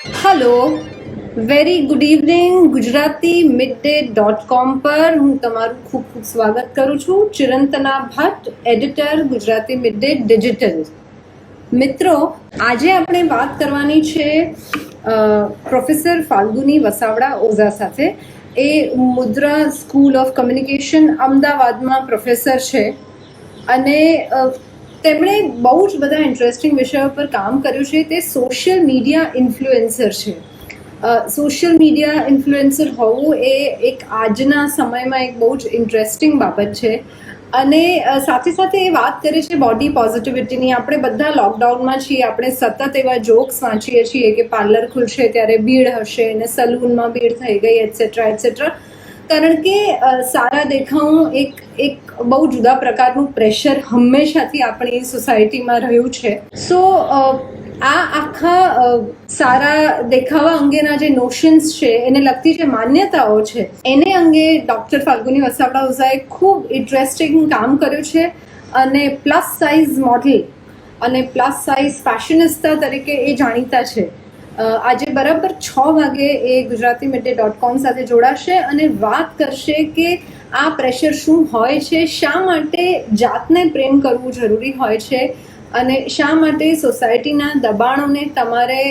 Hello, very good evening. Gujarati midday.com પર હું તમારું ખૂબ ખૂબ સ્વાગત કરું છું. Chirantana Bhatt, editor, Gujarati mid day digital. મિત્રો, આજે આપણે વાત કરવાની છે પ્રોફેસર ફાલ્ગુની વસાવડા ઓઝા સાથે. એ મુદ્રા સ્કૂલ ઓફ કમ્યુનિકેશન અમદાવાદમાં પ્રોફેસર છે અને તેમણે બહુ જ બધા ઇન્ટરેસ્ટિંગ વિષયો પર કામ કર્યું છે. તે સોશિયલ મીડિયા ઇન્ફ્લુએન્સર છે. સોશિયલ મીડિયા ઇન્ફ્લુએન્સર હોવું એ એક આજના સમયમાં એક બહુ જ ઇન્ટરેસ્ટિંગ બાબત છે. અને સાથે સાથે એ વાત કરે છે બોડી પોઝિટિવિટીની. આપણે બધા લોકડાઉનમાં છીએ, આપણે સતત એવા જોક્સ વાંચીએ છીએ કે પાર્લર ખુલશે ત્યારે ભીડ હશે અને સલૂનમાં ભીડ થઈ ગઈ એટસેટ્રા એટસેટ્રા. કારણ કે સારા દેખાવું એક બહુ જુદા પ્રકારનું પ્રેશર હંમેશાથી આપણી સોસાયટીમાં રહ્યું છે. સો આ આખા સારા દેખાવા અંગેના જે નોશન્સ છે, એને લગતી જે માન્યતાઓ છે, એને અંગે ડૉક્ટર ફાલ્ગુની વસાવડા ઓઝાએ ખૂબ ઇન્ટરેસ્ટિંગ કામ કર્યું છે. અને પ્લસ સાઇઝ મોડલ અને પ્લસ સાઇઝ ફેશનિસ્ટા તરીકે એ જાણીતા છે. આજે બરાબર 6 વાગે એ ગુજરાતી midday.com સાથે જોડાશે અને વાત કરશે કે આ પ્રેશર શું હોય છે, શા માટે જાતને પ્રેમ કરવું જરૂરી હોય છે અને શા માટે સોસાયટીના દબાણોને તમારે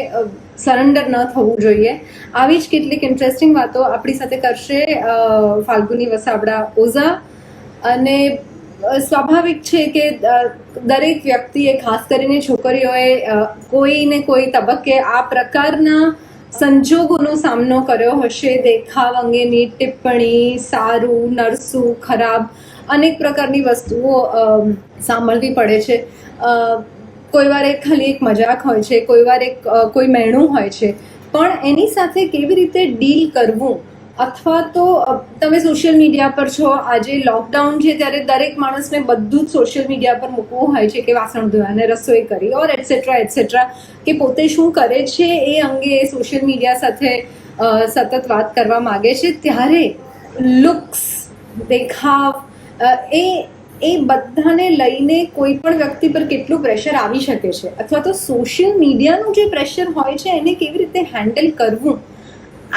સરેન્ડર ન થવું જોઈએ. આવી જ કેટલીક ઇન્ટરેસ્ટિંગ વાતો આપણી સાથે કરશે ફાલ્ગુની વસાવડા ઓઝા. અને સ્વાભાવિક છે કે દરેક વ્યક્તિએ, ખાસ કરીને છોકરીઓએ, કોઈને કોઈ તબક્કે આ પ્રકારના સંજોગોનો સામનો કર્યો હશે. દેખાવ અંગેની ટિપ્પણી, સારું, નરસું, ખરાબ, અનેક પ્રકારની વસ્તુઓ સાંભળવી પડે છે. કોઈ વાર એક ખાલી એક મજાક હોય છે, કોઈ વાર કોઈ મહેણું હોય છે, પણ એની સાથે કેવી રીતે ડીલ કરવું. અથવા તો તમે સોશિયલ મીડિયા પર છો, આજે લોકડાઉન છે ત્યારે દરેક માણસને બધું જ સોશિયલ મીડિયા પર મૂકવું હોય છે કે વાસણ ધોયા અને રસોઈ કરી ઓર એટસેટ્રા એટસેટ્રા, કે પોતે શું કરે છે એ અંગે સોશિયલ મીડિયા સાથે સતત વાત કરવા માગે છે. ત્યારે લુક્સ, દેખાવ, એ બધાને લઈને કોઈ પણ વ્યક્તિ પર કેટલું પ્રેશર આવી શકે છે, અથવા તો સોશિયલ મીડિયાનું જે પ્રેશર હોય છે એને કેવી રીતે હેન્ડલ કરવું,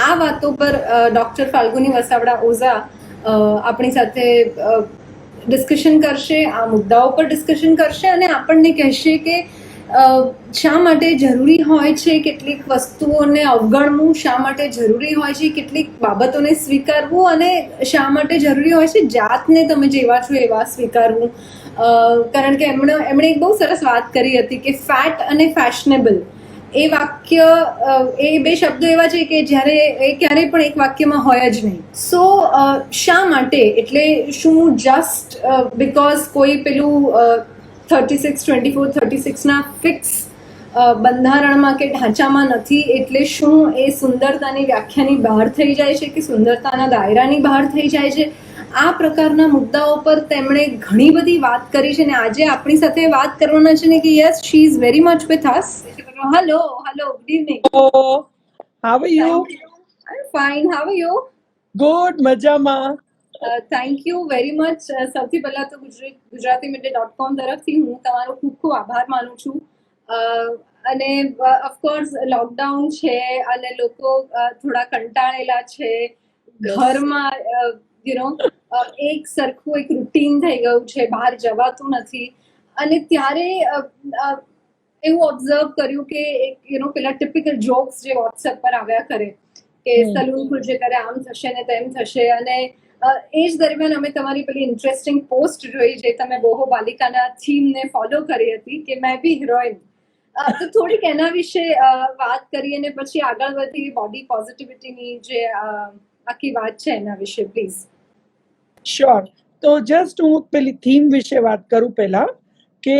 આ વાતો પર ડૉક્ટર ફાલ્ગુની વસાવડા ઓઝા આપણી સાથે ડિસ્કશન કરશે. આ મુદ્દાઓ પર ડિસ્કશન કરશે અને આપણને કહેશે કે શા માટે જરૂરી હોય છે કેટલીક વસ્તુઓને અવગણવું, શા માટે જરૂરી હોય છે કેટલીક બાબતોને સ્વીકારવું, અને શા માટે જરૂરી હોય છે જાતને તમે જેવા છો એવા સ્વીકારવું. કારણ કે એમણે એક બહુ સરસ વાત કરી હતી કે ફેટ અને ફેશનેબલ એ વાક્ય, એ બે શબ્દો એવા છે કે જ્યારે એ ક્યારેય પણ એક વાક્યમાં હોય જ નહીં. સો શા માટે, એટલે શું જસ્ટ બિકોઝ કોઈ પેલું 36-24-36ના ફિક્સ બંધારણમાં કે ઢાંચામાં નથી એટલે શું એ સુંદરતાની વ્યાખ્યાની બહાર થઈ જાય છે કે સુંદરતાના દાયરાની બહાર થઈ જાય છે? આ પ્રકારના મુદ્દાઓ પર તેમણે ઘણી બધી વાત કરી છે અને આજે આપણી સાથે વાત કરવાના છે ને કે yes, she is very much with us. Hello, good evening. How are you? I'm fine. How are you? Good, મજામાં. Thank you very much. સૌથી પહેલા તો ગુજરાતી midday.com તરફથી હું તમારો ખૂબ ખૂબ આભાર માનું છું. અને ઓફકોર્સ લોકડાઉન છે અને લોકો થોડા કંટાળેલા છે. ઘરમાં એક સરખું એક રૂટીન થઈ ગયું છે, બહાર જવાતું નથી. અને ત્યારે એવું ઓબ્ઝર્વ કર્યું કે પેલા ટિપિકલ જોક્સ જે વોટ્સએપ પર આવ્યા કરે કે સલૂન ખુલશે ત્યારે આમ થશે ને તેમ થશે. અને એ જ દરમિયાન અમે તમારી પેલી ઇન્ટરેસ્ટિંગ પોસ્ટ જોઈ જે તમે બોહો બાલિકાના થીમને ફોલો કરી હતી કે મેં બી હિરોઈન. તો થોડીક એના વિશે વાત કરીએ અને પછી આગળ વધી બોડી પોઝિટિવિટીની જે આખી વાત છે એના વિશે પ્લીઝ. શ્યોર. તો જસ્ટ હું પેલી થીમ વિશે વાત કરું પહેલા કે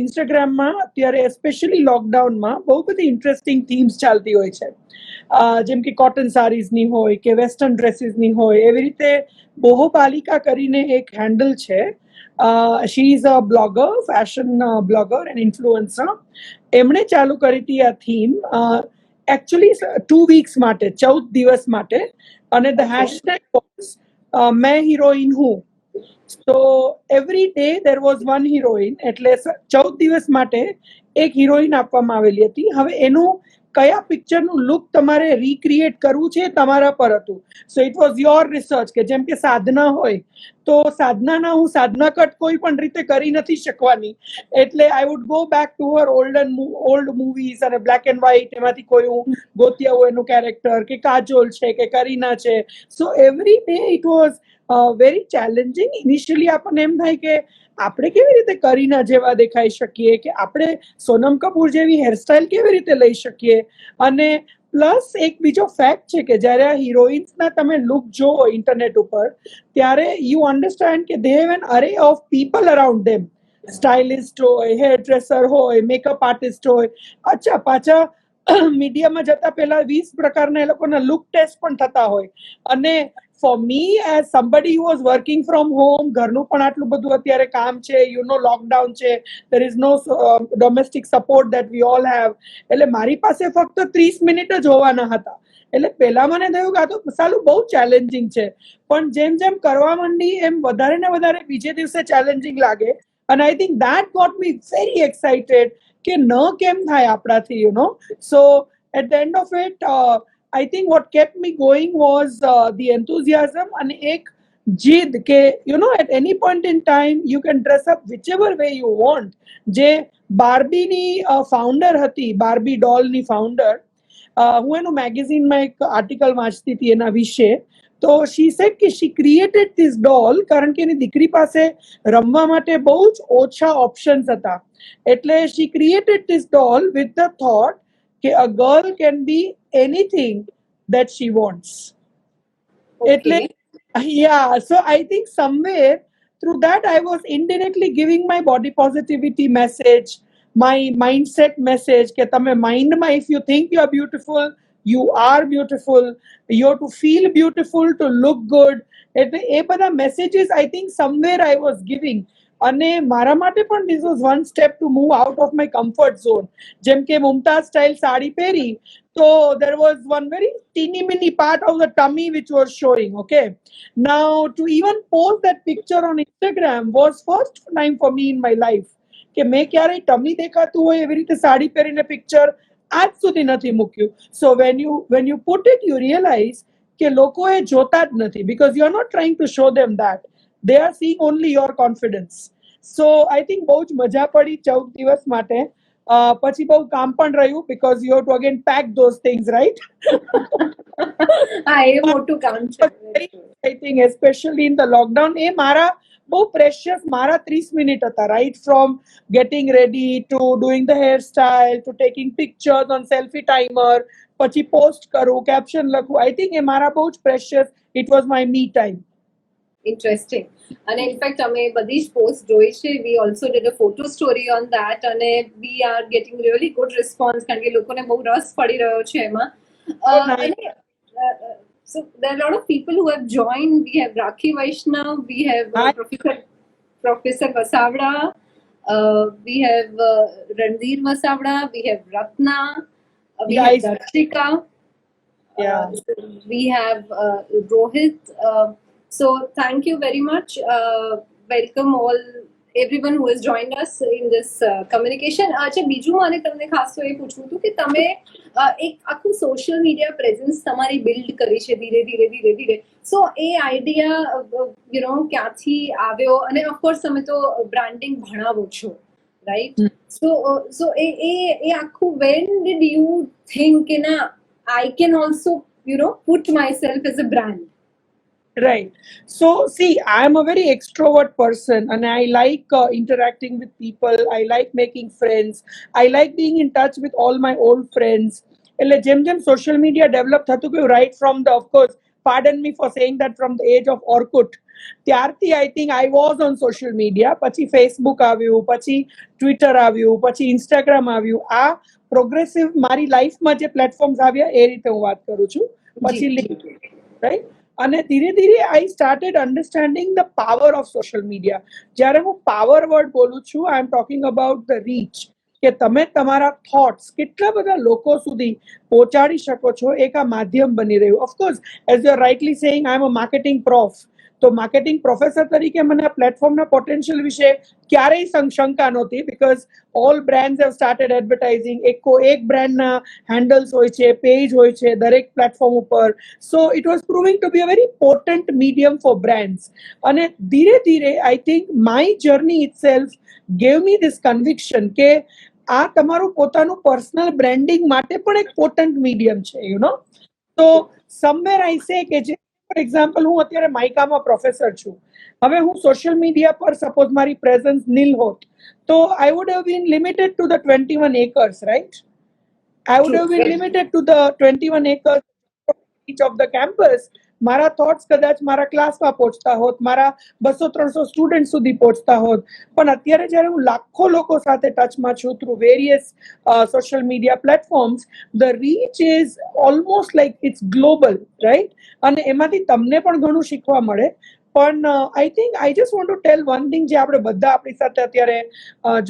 ઇન્સ્ટાગ્રામમાં અત્યારે એસ્પેશિયલી લોકડાઉનમાં બહુ બધી ઇન્ટરેસ્ટિંગ થીમ્સ ચાલતી હોય છે. જેમ કે કોટન સારીઝની હોય કે વેસ્ટર્ન ડ્રેસીસની હોય. એવી રીતે બોહો બાલિકા કરીને એક હેન્ડલ છે. She is a blogger, fashion blogger and influencer. એમણે ચાલુ કરી હતી આ થીમ એકચ્યુઅલી 2 weeks માટે, 14 દિવસ માટે. અને ધ હેશટેગ વોઝ મેં હિરોઈન હું. તો every day there was one heroine, એટલે 14 દિવસ માટે એક હિરોઈન આપવામાં આવેલી હતી. હવે એનું કયા પિક્ચરનું લુક તમારે રિક્રિએટ કરવું છે તમારા પર હતું. સો ઇટ વોઝ યોર રિસર્ચ. કે જેમ કે સાધના હોય તો સાધનાના હું સાધના કટ કોઈ પણ રીતે કરી નથી શકવાની, એટલે I would go back to her old movies અને બ્લેક એન્ડ વ્હાઈટ, એમાંથી કોઈ હું ગોતી આવું એનું કેરેક્ટર, કે કાજોલ છે કે કરીના છે. So every day it was very challenging. Initially આપણને એમ થાય કે આપણે કેવી રીતે કરીના જેવા દેખાઈ શકીએ, કે આપણે સોનમ કપૂર જેવી હેરસ્ટાઇલ કેવી રીતે લઈ શકીએ. અને પ્લસ એક બીજો ફેક્ટ છે કે જ્યારે આ હિરોઈન્સના તમે લુક જોવો ઇન્ટરનેટ ઉપર, ત્યારે યુ અન્ડરસ્ટેન્ડ કે દે હેવ એન અરે of people around them. Stylist હોય, હેર ડ્રેસર હોય, મેકઅપ આર્ટિસ્ટ હોય. અચ્છા, પાછા મીડિયામાં જતા પહેલા 20 પ્રકારના એ લોકોના લુક ટેસ્ટ પણ થતા હોય. અને for me as somebody who was working from home, ઘરનું પણ આટલું બધું અત્યારે કામ છે, લોકડાઉન છે, there is no domestic support that we all have. એટલે મારી પાસે ફક્ત 30 મિનિટ જ હોવાના હતા. એટલે પહેલા મને થયું કે આ તો સાલું બહુ ચેલેન્જિંગ છે, પણ જેમ જેમ કરવા માંડી એમ વધારે ને વધારે બીજે દિવસે ચેલેન્જિંગ લાગે. અને I think that got me very excited કે ન કેમ થાય આપણાથી, so at the end of it I think what kept me going was the enthusiasm and ek જીદ કે at any point in time you can dress up whichever way you want. જે બાર્બીની founder હતી, Barbie ડોલની founder, હું એનું મેગેઝિનમાં એક article વાંચતી હતી એના વિશે. તો શી સેડ કે શી ક્રિએટેડ ધીસ ડોલ કારણ કે એની દીકરી પાસે રમવા માટે બહુ જ ઓછા ઓપ્શન્સ હતા. એટલે she created this doll with the thought કે a girl can be anything that she wants. એટલે yeah, so I think somewhere through that I was indirectly giving my body positivity message, my mindset message કે તમે માઇન્ડમાં if you think you are beautiful, you are beautiful, you have to feel beautiful to look good. એટલે એ બધા messages I think somewhere I was giving. અને મારા માટે પણ this was one step to move out of my comfort zone. જેમ કે Mumtaz style sari પહેરી તો there was one very teeny mini part of the tummy which was showing. Okay, now to even post that picture on Instagram was first time for me in my life કે મેં ક્યારેય ટમી દેખાતું હોય એવી રીતે સાડી પહેરીને પિક્ચર આજ સુધી નથી મૂક્યું. સો when you put it you realize કે લોકો એ જોતા જ નથી because you are not trying to show them that, they are seeing only your confidence. So I think બહુ જ મજા પડી 14 દિવસ માટે. પછી બહુ કામ પણ રહ્યું because you have to again pack those things, right? હા, એ મોટું કામ છે. I think especially in the lockdown એ મારા બહુ પ્રેશિયસ મારા 30 મિનિટ હતા, right from getting ready to doing the hairstyle to taking pictures on selfie timer, પછી post કરું, કેપ્શન લખું. I think એ મારા બહુ જ precious, it was my me time. Interesting. અને ઇનફેક્ટ અમે બધી જ પોસ્ટ જોઈ છે. We also did a photo story on that અને we are getting really good response કારણ કે લોકોને બહુ રસ પડી રહ્યો છે એમાં. અને so there are a lot of people who have joined. We have Rakhi Vaishnav, we have Professor Vasavda, we have Ranveer Vasavda, we have Ratna, we have Darshika, we have Rohit. So thank you very much. Welcome all everyone who has joined us in this communication. अच्छा, બીજું મારે તમને ખાસ તો એ પૂછવું હતું કે તમે એક આખું સોશિયલ મીડિયા પ્રેઝન્સ તમારી બિલ્ડ કરી છે ધીરે ધીરે. સો એ આઈડિયા ક્યાંથી આવ્યો? અને ઓફકોર્સ તમે તો બ્રાન્ડિંગ ભણાવો છો, રાઈટ? સો એ આખું when did you think કે ના I can also put myself as a brand? Right. So, see, I am a very extrovert person and I like interacting with people. I like making friends. I like being in touch with all my old friends. એટલે જેમ જેમ social media develop થતું ગયું, right from the, of course, pardon me for saying that, from the age of Orkut, ત્યારથી I think I was on social media. પછી Facebook આવ્યું, પછી Twitter આવ્યું, પછી Instagram આવ્યું. આ પ્રોગ્રેસિવ મારી લાઈફમાં જે પ્લેટફોર્મ્સ આવ્યા એ રીતે હું વાત કરું છું. પછી LinkedIn, right? અને ધીરે ધીરે I started understanding the power of social media. જ્યારે હું પાવર વર્ડ બોલું છું, I am talking about the reach, કે તમે તમારા થોટ્સ કેટલા બધા લોકો સુધી પહોંચાડી શકો છો. એક આ માધ્યમ બની રહ્યું. Of course as you are rightly saying I am a marketing prof, તો માર્કેટિંગ પ્રોફેસર તરીકે મને આ પ્લેટફોર્મના પોટેન્શિયલ વિશે ક્યારેય શંકા નહોતી, because all brands have started advertising. એક બ્રાન્ડના હેન્ડલ્સ હોય છે, પેજ હોય છે દરેક પ્લેટફોર્મ ઉપર. So it was proving to be a very important medium for brands. અને ધીરે ધીરે I think my journey itself gave me this conviction કે આ તમારું પોતાનું પર્સનલ બ્રાન્ડિંગ માટે પણ એક પોર્ટન્ટ મીડિયમ છે, યુ નો. તો સમવેર આઈ સે કે જે ફોર એક્ઝામ્પલ હું અત્યારે માઇકામાં પ્રોફેસર છું, હવે હું સોશિયલ મીડિયા પર સપોઝ મારી પ્રેઝન્સ નીલ હોત તો I would have been limited to the 21 acres, right? I would have been limited to the 21 acres each of the campus. મારા થોટ્સ કદાચ મારા ક્લાસમાં પહોંચતા હોત, મારા 200-300 સ્ટુડન્ટ સુધી પહોંચતા હોત. પણ અત્યારે જ્યારે હું લાખો લોકો સાથે ટચમાં છું through various social media platforms, the reach is almost like it's global, right? અને એમાંથી તમને પણ ઘણું શીખવા મળે. પણ I think I just want to tell one thing, જે આપણે બધા આપણી સાથે અત્યારે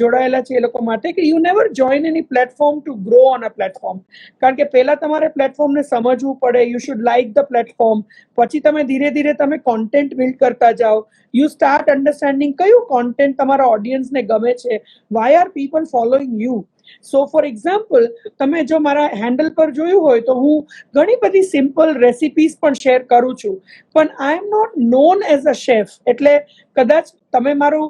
જોડાયેલા છે એ લોકો માટે, કે you never join any platform to grow on a platform. કારણ કે પહેલા તમારે પ્લેટફોર્મને સમજવું પડે, you should like the platform. પછી તમે ધીરે ધીરે તમે કોન્ટેન્ટ બિલ્ડ કરતા જાઓ. યુ સ્ટાર્ટ અન્ડરસ્ટેન્ડિંગ કયું કોન્ટેન્ટ તમારા ઓડિયન્સને ગમે છે, why are people following you. So for example, તમે જો મારા હેન્ડલ પર જોયું હોય તો હું ઘણી બધી સિમ્પલ રેસિપીઝ પણ શેર કરું છું, પણ I am not known as a chef. એટલે કદાચ તમે મારું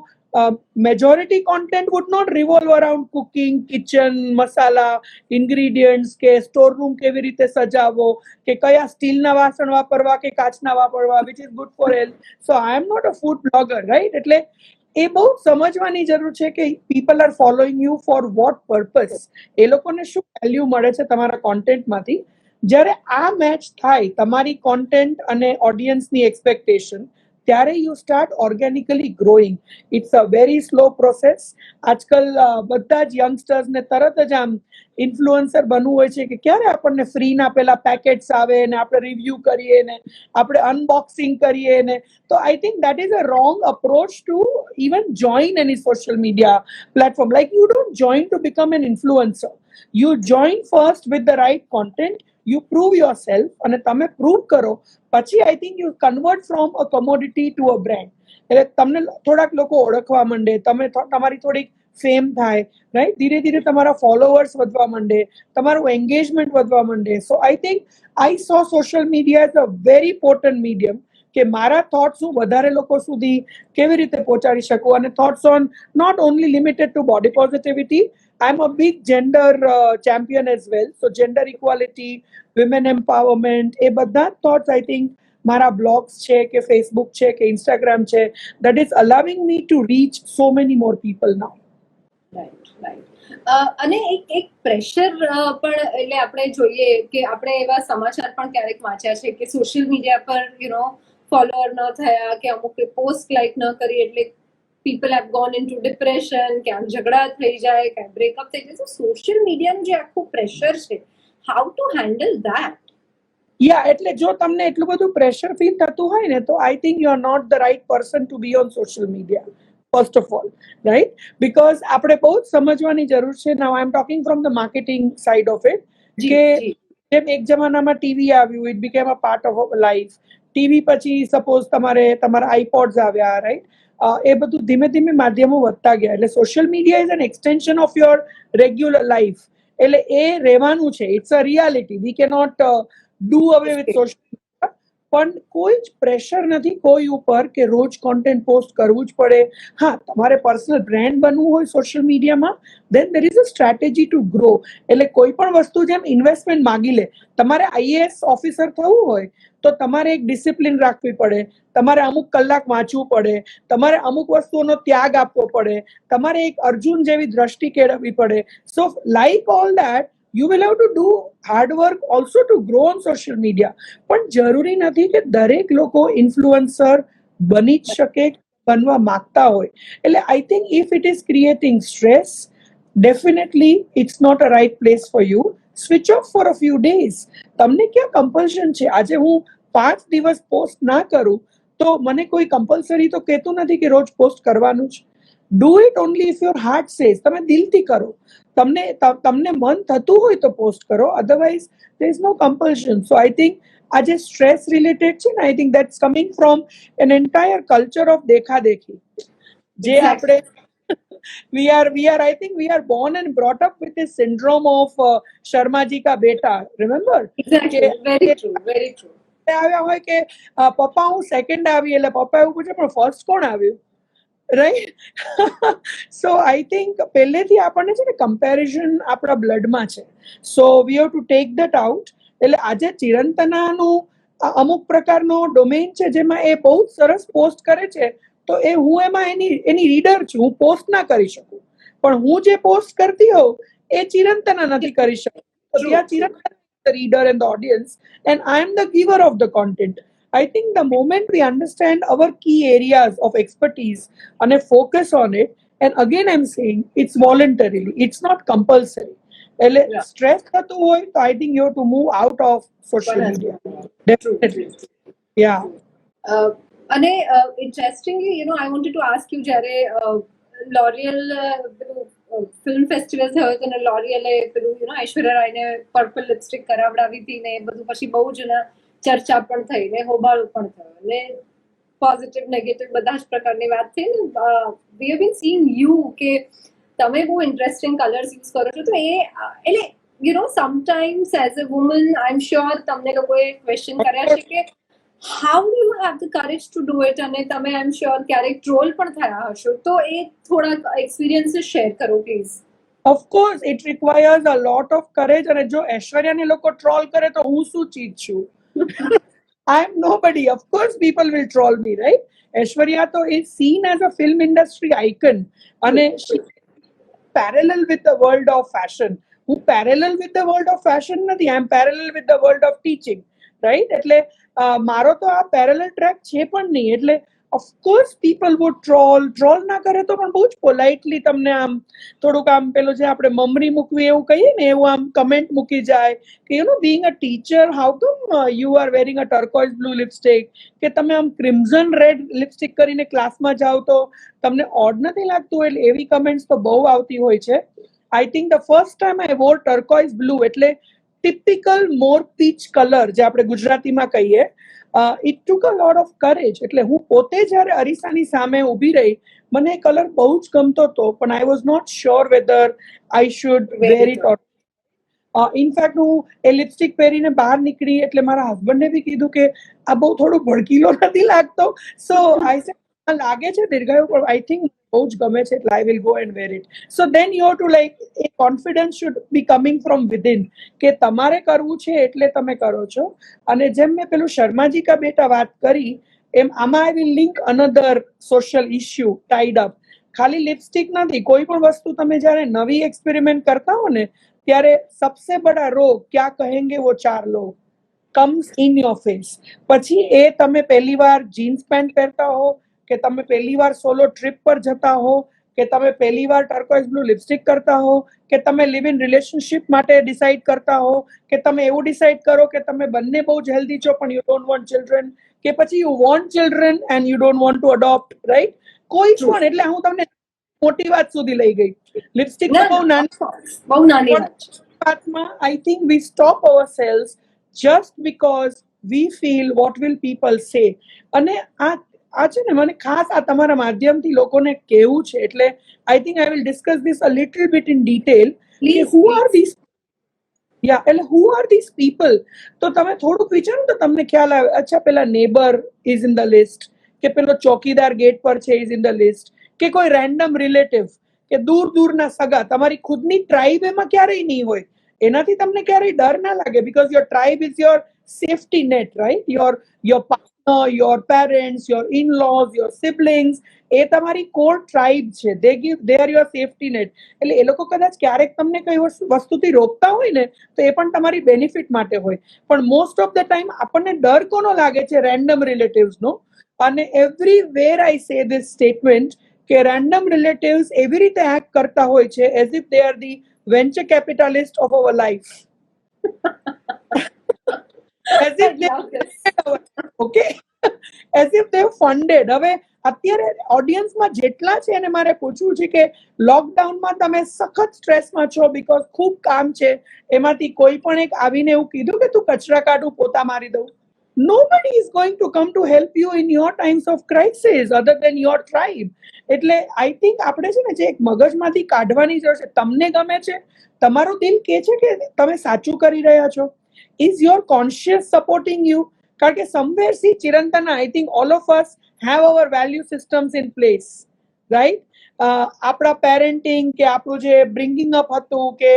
majority content would not revolve around cooking, kitchen, masala, ingredients, કે સ્ટોર રૂમ કેવી રીતે સજાવવો, કે કયા સ્ટીલના વાસણ વાપરવા કે કાચના વાપરવા, which is good for health. So I am not a food blogger, right? એટલે એ બહુ સમજવાની જરૂર છે કે people are following you for what purpose. એ લોકોને શું વેલ્યુ મળે છે તમારા કોન્ટેન્ટમાંથી. જ્યારે આ મેચ થાય તમારી કોન્ટેન્ટ અને ઓડિયન્સની એક્સપેક્ટેશન, ત્યારે you start organically growing. It's a very slow process. આજકાલ બધા જ યંગસ્ટર્સને તરત જ આમ ઇન્ફ્લુઅન્સર બનવું હોય છે કે ક્યારે આપણને ફ્રીના પેલા પેકેટ્સ આવે ને આપણે રિવ્યુ કરીએ ને આપણે અનબોક્સિંગ કરીએ ને. તો I think that is a wrong approach to even join any social media platform. Like, you don't join to become an influencer. You join first with the right content. You prove yourself, અને તમે prove કરો પછી આઈ think you convert from a commodity to a brand. એટલે તમને થોડાક લોકો ઓળખવા માંડે, તમારી થોડીક ફેમ થાય, રાઈટ? ધીરે ધીરે તમારા ફોલોવર્સ વધવા માંડે, તમારું એન્ગેજમેન્ટ વધવા માંડે. So I think I saw social media as a very important medium, કે મારા થોટ્સ હું વધારે લોકો સુધી કેવી રીતે પહોંચાડી શકું. અને thoughts on not only limited to body positivity, I am a big gender champion as well. So gender equality, women empowerment, એ બધા થોટ્સ આઈ થિંક મારા બ્લોગ્સ છે કે ફેસબુક છે કે ઇન્સ્ટાગ્રામ છે, that is allowing me to reach so many more people now. Right, right. અને એક પ્રેશર પણ, એટલે આપણે જોઈએ કે આપણે એવા સમાચાર પણ ક્યારેક વાંચ્યા છે કે સોશિયલ મીડિયા પર ફોલોઅર ન થયા કે અમુક પોસ્ટ લાઈક ન કરી એટલે people have gone into depression, ક્યાંક ઝઘડા થઈ જાય, ક્યાંક બ્રેકઅપ થઈ જાય. તો સોશિયલ મીડિયાનું જે આખું પ્રેશર છે, હાઉ ટુ હેન્ડલ ધેટ? યા, એટલે જો તમને એટલું બધું પ્રેશર ફીલ થતું હોય ને, તો I think you are not the right person to be on social media, first of all, right? Because આપણે બહુ જ સમજવાની જરૂર છે. Now I am talking from the marketing side of it, કે જેમ એક જમાનામાં ટીવી આવ્યું, it became a part of life. TV પછી સપોઝ તમારા આઈપોડ્સ આવ્યા, રાઈટ? એ બધું ધીમે ધીમે માધ્યમો વધતા ગયા. એટલે social media is an extension of your regular life. એટલે એ રહેવાનું છે. It's a reality. We cannot do away with social media. પણ કોઈ જ પ્રેશર નથી કોઈ ઉપર કે રોજ કોન્ટેન્ટ પોસ્ટ કરવું જ પડે. હા, તમારે પર્સનલ બ્રાન્ડ બનવું હોય સોશિયલ મીડિયામાં, then there is a strategy to grow. એટલે કોઈ પણ વસ્તુ જેમ ઇન્વેસ્ટમેન્ટ માંગી લે. તમારે આઈએએસ ઓફિસર થવું હોય તો તમારે એક ડિસિપ્લિન રાખવી પડે, તમારે અમુક કલાક વાંચવું પડે, તમારે અમુક વસ્તુઓનો ત્યાગ આપવો પડે, તમારે એક અર્જુન જેવી દ્રષ્ટિ કેળવવી પડે. સો like all that, you will have to do hard work also to grow on social media. પણ જરૂરી નથી કે દરેક લોકો ઇન્ફ્લુએન્સર બની જ શકે, બનવા માંગતા હોય. એટલે I think if it is creating stress, definitely it's not a right place for you. Switch off for a few days. તમને ક્યાં કમ્પલ્શન છે? આજે હું 5 દિવસ પોસ્ટ ના કરું તો મને કોઈ કમ્પલસરી તો કહેતું નથી કે રોજ પોસ્ટ કરવાનું જ. Do it only if your heart says. તમે દિલથી કરો. તમને મન થતું હોય તો પોસ્ટ કરો, otherwise there is no compulsion. So I think આ જે સ્ટ્રેસ રિલેટેડ છે ને, I think that's coming from an entire culture of દેખાદેખી, જે Exactly. આપણે we are I think we are born and brought up with this syndrome of Sharmaji ka beta, remember? Exactly. Very true. Very true. આવ્યા હોય કે પપ્પા હું second આવી, એટલે પપ્પા એવું પૂછે પણ ફર્સ્ટ કોણ આવ્યું, રાઈટ? સો આઈ થિંક પહેલેથી આપણને છે ને કમ્પેરિઝન આપણા બ્લડમાં છે. So we have to take that out. એટલે આજે ચિરંતનાનું અમુક પ્રકારનો ડોમેન છે જેમાં એ બહુ જ સરસ પોસ્ટ કરે છે, તો એ હું એમાં એની રીડર છું, હું પોસ્ટ ના કરી શકું. પણ હું જે પોસ્ટ કરતી હોઉં એ ચિરંતના નથી કરી શકતી. તો ત્યાં ચિરંતના the reader and the audience, and I am the giver of the content. I think the moment we understand our key areas of expertise and focus on it, and again I'm saying it's voluntarily, it's not compulsory. Yeah. Stress થતું હોય તો I think you have to move out of social media. Definitely. Yeah. અને interestingly I wanted to ask you, જ્યારે L'Oréal film festival થયો હતો ને લોરિયલે પેલું Aishwarya રાયને purple lipstick કરાવડાવી હતી ને બધું, પછી બહુ જ ચર્ચા પણ થઈ ને હોબાળો પણ થયો ને પોઝિટિવ નેગેટિવ બધા જ પ્રકારની વાત થઈ ને. We have been seeing you કે તમે બહુ ઇન્ટરેસ્ટિંગ કલર્સ યુઝ કરો છો, તો એ એટલે sometimes as a woman I am sure તમને લોકોએ ક્વેશ્ચન કર્યા છે કે how do you have the courage to do it, અને તમે આઈ એમ શ્યોર ક્યારેક ટ્રોલ પણ થયા હશો, તો એ થોડા એક્સપિરિયન્સીસ શેર કરો please. Of course it requires a lot of courage. અને જો ઐશ્વર્યાને લોકો ટ્રોલ કરે તો હું શું ચીજ છું? I am nobody. Of course people will troll me, right? Aishwarya to is seen as a film industry icon, and she parallel with the world of fashion. હું parallel with the world of fashion નથી, I am parallel with the world of teaching, right? એટલે મારો તો આ parallel track છે પણ નહીં. એટલે of course people would troll ના કરે તો પણ બહુ જ પોલાઇટલી તમને આમ થોડુંક આમ પેલું જે આપણે મમરી મૂકવી એવું કહીએ ને, એવું આમ કમેન્ટ મૂકી જાય કે being a teacher, how come you are wearing a turquoise blue lipstick, કે તમે આમ crimson red lipstick કરીને ક્લાસમાં જાઓ તો તમને ઓડ નથી લાગતું? એટલે એવી કમેન્ટ્સ તો બહુ આવતી હોય છે. I think the first time I wore turquoise blue, એટલે ટિપિકલ મોર પીચ કલર જે આપણે ગુજરાતીમાં કહીએ, it took a lot of courage. એટલે હું પોતે જ્યારે અરીસાની સામે ઊભી રહી, મને એ કલર બહુ જ ગમતો હતો, પણ I was not sure whether I should wear it or in fact હું એ લિપસ્ટિક પહેરીને બહાર નીકળી એટલે મારા હસબન્ડને બી કીધું કે આ બહુ થોડો ભડકીલો નથી લાગતો? સો આઈ સેડ લાગે છે દીર્ઘાયુ, પણ આઈ થિંક બહુ જ ગમે છે એટલે I will go and wear it. So then you have to like a confidence should be coming from within, કે તમારે કરવું છે એટલે તમે કરો છો. અને જેમ મેં પેલું શર્માજી કા બેટા વાત કરી, એમ આમાં I will link another social issue tied up. ખાલી લિપસ્ટિક નથી, કોઈ પણ વસ્તુ તમે જ્યારે નવી એક્સપેરિમેન્ટ કરતા હો ને, ત્યારે સબસે બડા રોગ ક્યા કહેંગે વો ચાર log comes in your face. પછી એ તમે પહેલી વાર જીન્સ પેન્ટ પહેરતા હો, કે તમે પહેલી વાર સોલો ટ્રીપ પર જતા હો, કે તમે પહેલી વાર ટર્કોઇઝ બ્લુ લિપસ્ટિક કરતા હો, કે તમે લિવ ઇન રિલેશનશિપ માટે ડિસાઇડ કરતા હો, કે તમે એવું ડિસાઇડ કરો કે તમે બંને બહુ જ હેલ્ધી છો પણ યુ ડોન્ટ વોન્ટ ચિલ્ડ્રન, કે પછી you want children and you don't want to adopt, right? કોઈ પણ, એટલે હું તમને મોટી વાત સુધી લઈ ગઈ. લિપસ્ટિક તો બહુ નાની વાતમાં I think we stop ourselves just because we feel what will people say. અને આ છે ને, મને ખાસ આ તમારા માધ્યમથી લોકોને કહેવું છે, એટલે I think I will discuss this a little bit in detail કે હુ આર ધીસ, એટલે હુ આર ધીસ પીપલ. તો તમે થોડુંક વિચારો તો તમને ખ્યાલ આવે. અચ્છા, પેલા neighbour is in the list, કે પેલો ચોકીદાર ગેટ પર છે ઇઝ ઇન ધ લિસ્ટ, કે કોઈ રેન્ડમ રિલેટિવ, કે દૂર દૂરના સગા. તમારી ખુદની ટ્રાઇબ એમાં ક્યારેય નહીં હોય, એનાથી તમને ક્યારેય ડર ના લાગે, because your tribe is your safety net, right? Your partner, your parents, your in-laws, your siblings, એ તમારી કોર ટ્રાઇબ છે. They are your safety net. એટલે એ લોકો કદાચ ક્યારેક તમને કઈ વસ્તુથી રોકતા હોય ને, તો એ પણ તમારી બેનિફિટ માટે હોય. પણ મોસ્ટ ઓફ ધ ટાઈમ આપણને ડર કોનો લાગે છે? રેન્ડમ રિલેટિવ્સનો. અને everywhere I say this statement કે રેન્ડમ રિલેટિવ્સ એવી રીતે એક્ટ કરતા હોય છે as if they are the venture capitalist of our life. as if they okay as if they funded. હવે અત્યારે ઓડિયન્સમાં જેટલા છે એને મારે પૂછવું છે કે લોકડાઉનમાં તમે સખત સ્ટ્રેસમાં છો બીકોઝ ખૂબ કામ છે, એમાંથી કોઈ પણ એક આવીને એવું કીધું કે તું કચરા કાઢું, પોતા મારી દઉં? Nobody is going to come to help you in your times of crisis other than your tribe. એટલે આઈ થિંક આપણે છે ને જે એક મગજમાંથી કાઢવાની જરૂર છે. તમને ગમે છે, તમારું દિલ કહે છે કે તમે સાચું કરી રહ્યા છો? Is your conscious supporting you? કારણ કે somewhere see Chirantana, I think all of us have our value systems in place, right? આપણા પેરેન્ટિંગ કે આપણું જે બ્રિંગિંગ અપ હતું કે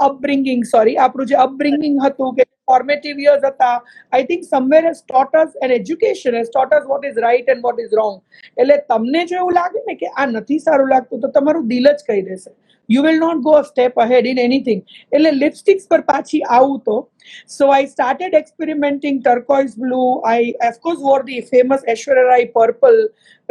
અપબ્રિંગિંગ, સોરી, આપણું જે અપબ્રિંગિંગ હતું કે ફોર્મેટિવ યર્સ હતા, I think somewhere has taught us, and education has taught us what is right and what is wrong. એટલે તમને જો એવું લાગે ને કે આ નથી સારું લાગતું, તો તમારું દિલ જ કહી દેશે. You will not go a step ahead in anything. એટલે લિપસ્ટિક્સ પર પાછી આવું તો, so I started experimenting turquoise blue. I of course wore the famous Aishwarya Rai purple,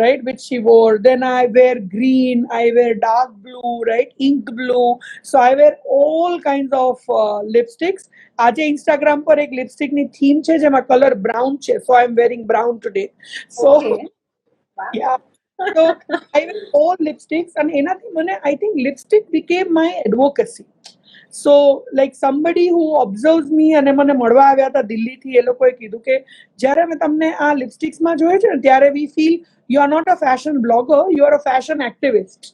right, which she wore. Then I wear green, I wear dark blue, right, ink blue. So I wear all kinds of lipsticks. આજે Instagram પર એક lipstick ની theme છે જેમાં colour brown છે, so I am wearing brown today. So Okay. Wow. yeah, so I wear all lipsticks, and એનાથી મને I think lipstick became my advocacy. So like somebody who observes me અને મને મળવા આવ્યા હતા દિલ્હીથી, એ લોકોએ કીધું કે જ્યારે અમે તમને આ લિપસ્ટિક્સમાં જોઈએ છે ને ત્યારે we feel you are not a fashion blogger, you are a fashion activist.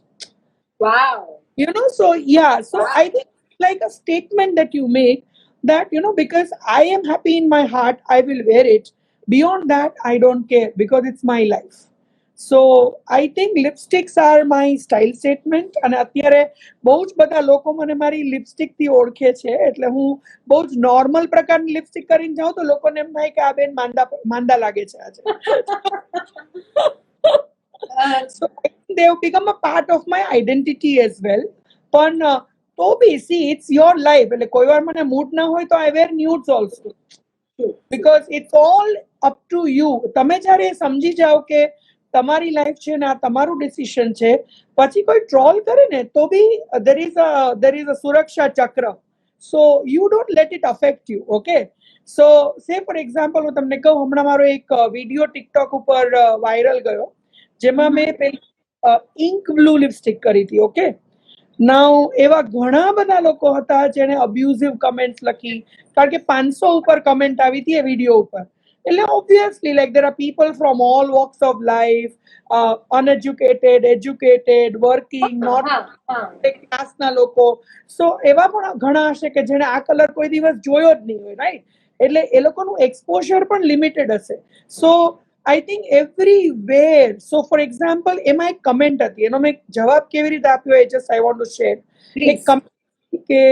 Wow. You know, so yeah, so I think like a statement that you make that, you know, because I am happy in my heart, I will wear it. Beyond that, I don't care because it's my life. So I think lipsticks are my style statement. અને અત્યારે બહુ જ બધા લોકો મને મારી lipstick થી ઓળખે છે, એટલે હું બહુ જ નોર્મલ પ્રકારની લિપસ્ટિક કરીને જાઉં તો લોકોને એમ થાય કે આ બેન માંદા લાગે છે આજે. So I think they have become a part of my identity as well. પણ તો બી see, it's your life. એટલે કોઈ વાર મને મૂડ ના હોય તો I wear nudes also. Because it's all up to you. તમે જ્યારે સમજી જાઓ કે તમારી લાઈફ છે ને આ તમારું ડિસિઝન છે, પછી કોઈ ટ્રોલ કરે ને તો બી there is a સુરક્ષા ચક્ર. So you don't let it affect you, okay? So say for example, હું તમને કહું, હમણાં મારો એક વિડીયો ટિકટોક ઉપર વાયરલ ગયો જેમાં મેં પેલી ઇન્ક બ્લુ લિપસ્ટિક કરી હતી, ઓકે? નાઉ એવા ઘણા બધા લોકો હતા જેને અબ્યુઝિવ કમેન્ટ્સ લખી, કારણ કે 500 ઉપર કમેન્ટ આવી હતી એ વિડીયો ઉપર. એટલે obviously like there are people from all walks of life, uneducated, educated, working, not ક્લાસના લોકો. સો એવા પણ ઘણા હશે કે જેણે આ કલર કોઈ દિવસ જોયો જ નહીં હોય, રાઈટ? એટલે એ લોકોનું એક્સપોઝર પણ લિમિટેડ હશે. સો I think everywhere. So for example, એમાં એક કમેન્ટ હતી, એનો મેં જવાબ કેવી રીતે આપ્યો, I just I want to share. એક કમેન્ટ કે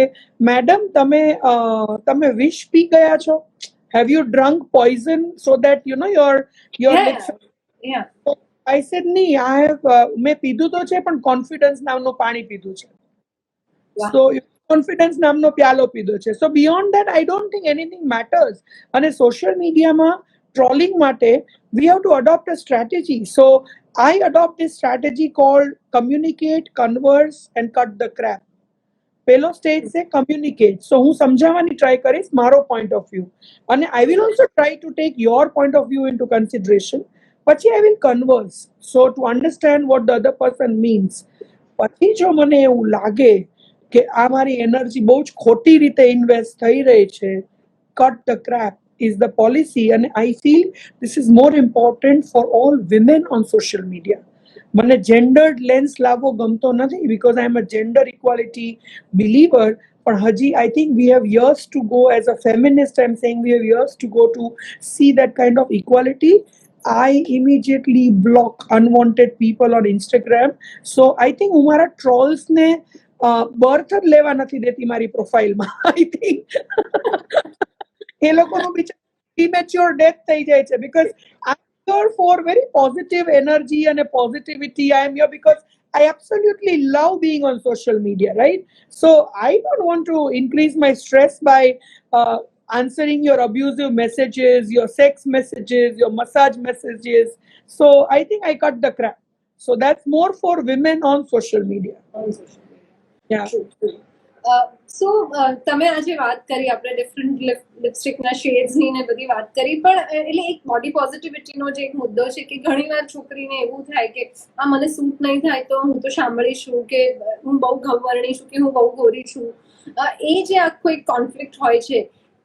મેડમ તમે વિષ પી ગયા છો? Have you drunk poison so that you know your lips? Yeah. So I said nee, I have મેં પીધું તો છે પણ કોન્ફિડન્સ નામનું પાણી પીધું છે. Wow. So કોન્ફિડન્સ નામનો પ્યાલો પીધો છે. So beyond that I don't think anything matters. અને સોશિયલ મીડિયામાં trolling માટે we have to adopt a strategy. So I adopt this strategy called communicate, converse and cut the crap. પહેલો stage છે communicate. So હું સમજાવવાની try કરીશ મારો point of view, અને I will also try to take your point of view into consideration. પછી I will converse, so to understand what the other person means. પછી જો મને એવું લાગે કે આ મારી એનર્જી બહુ જ ખોટી રીતે ઇન્વેસ્ટ થઈ રહી છે, cut the crepe is the policy, and I feel this is more important for all women on social media. મને જેન્ડર્ડ લેન્સ લાવવો ગમતો નથી because I am a gender equality believer, પણ હજી I think we have years to go. As a feminist, I am saying we have years to go to see that kind of equality. I immediately block unwanted people on Instagram. So I think હું મારા trolls ને birth જ લેવા નથી દેતી મારી પ્રોફાઇલમાં. I think એ લોકોનું બિચારું premature death થઈ જાય છે, because I'm here for very positive energy and a positivity. I am here because I absolutely love being on social media, right? So I don't want to increase my stress by answering your abusive messages, your sex messages, your massage messages. So I think I cut the crap. So that's more for women on social media. On social media. Yeah. True. સો તમે આજે વાત કરી, આપણે different લિપસ્ટિકના શેડ્સની ને બધી વાત કરી, પણ એટલે એક બોડી પોઝિટિવિટીનો જે એક મુદ્દો છે કે ઘણીવાર છોકરીને એવું થાય કે આ મને સૂટ નહીં થાય તો હું તો શામળી છું, કે હું બહુ ઘમવર્ણી છું, કે હું બહુ ગોરી છું. એ જે આખો એક કોન્ફ્લિક્ટ હોય છે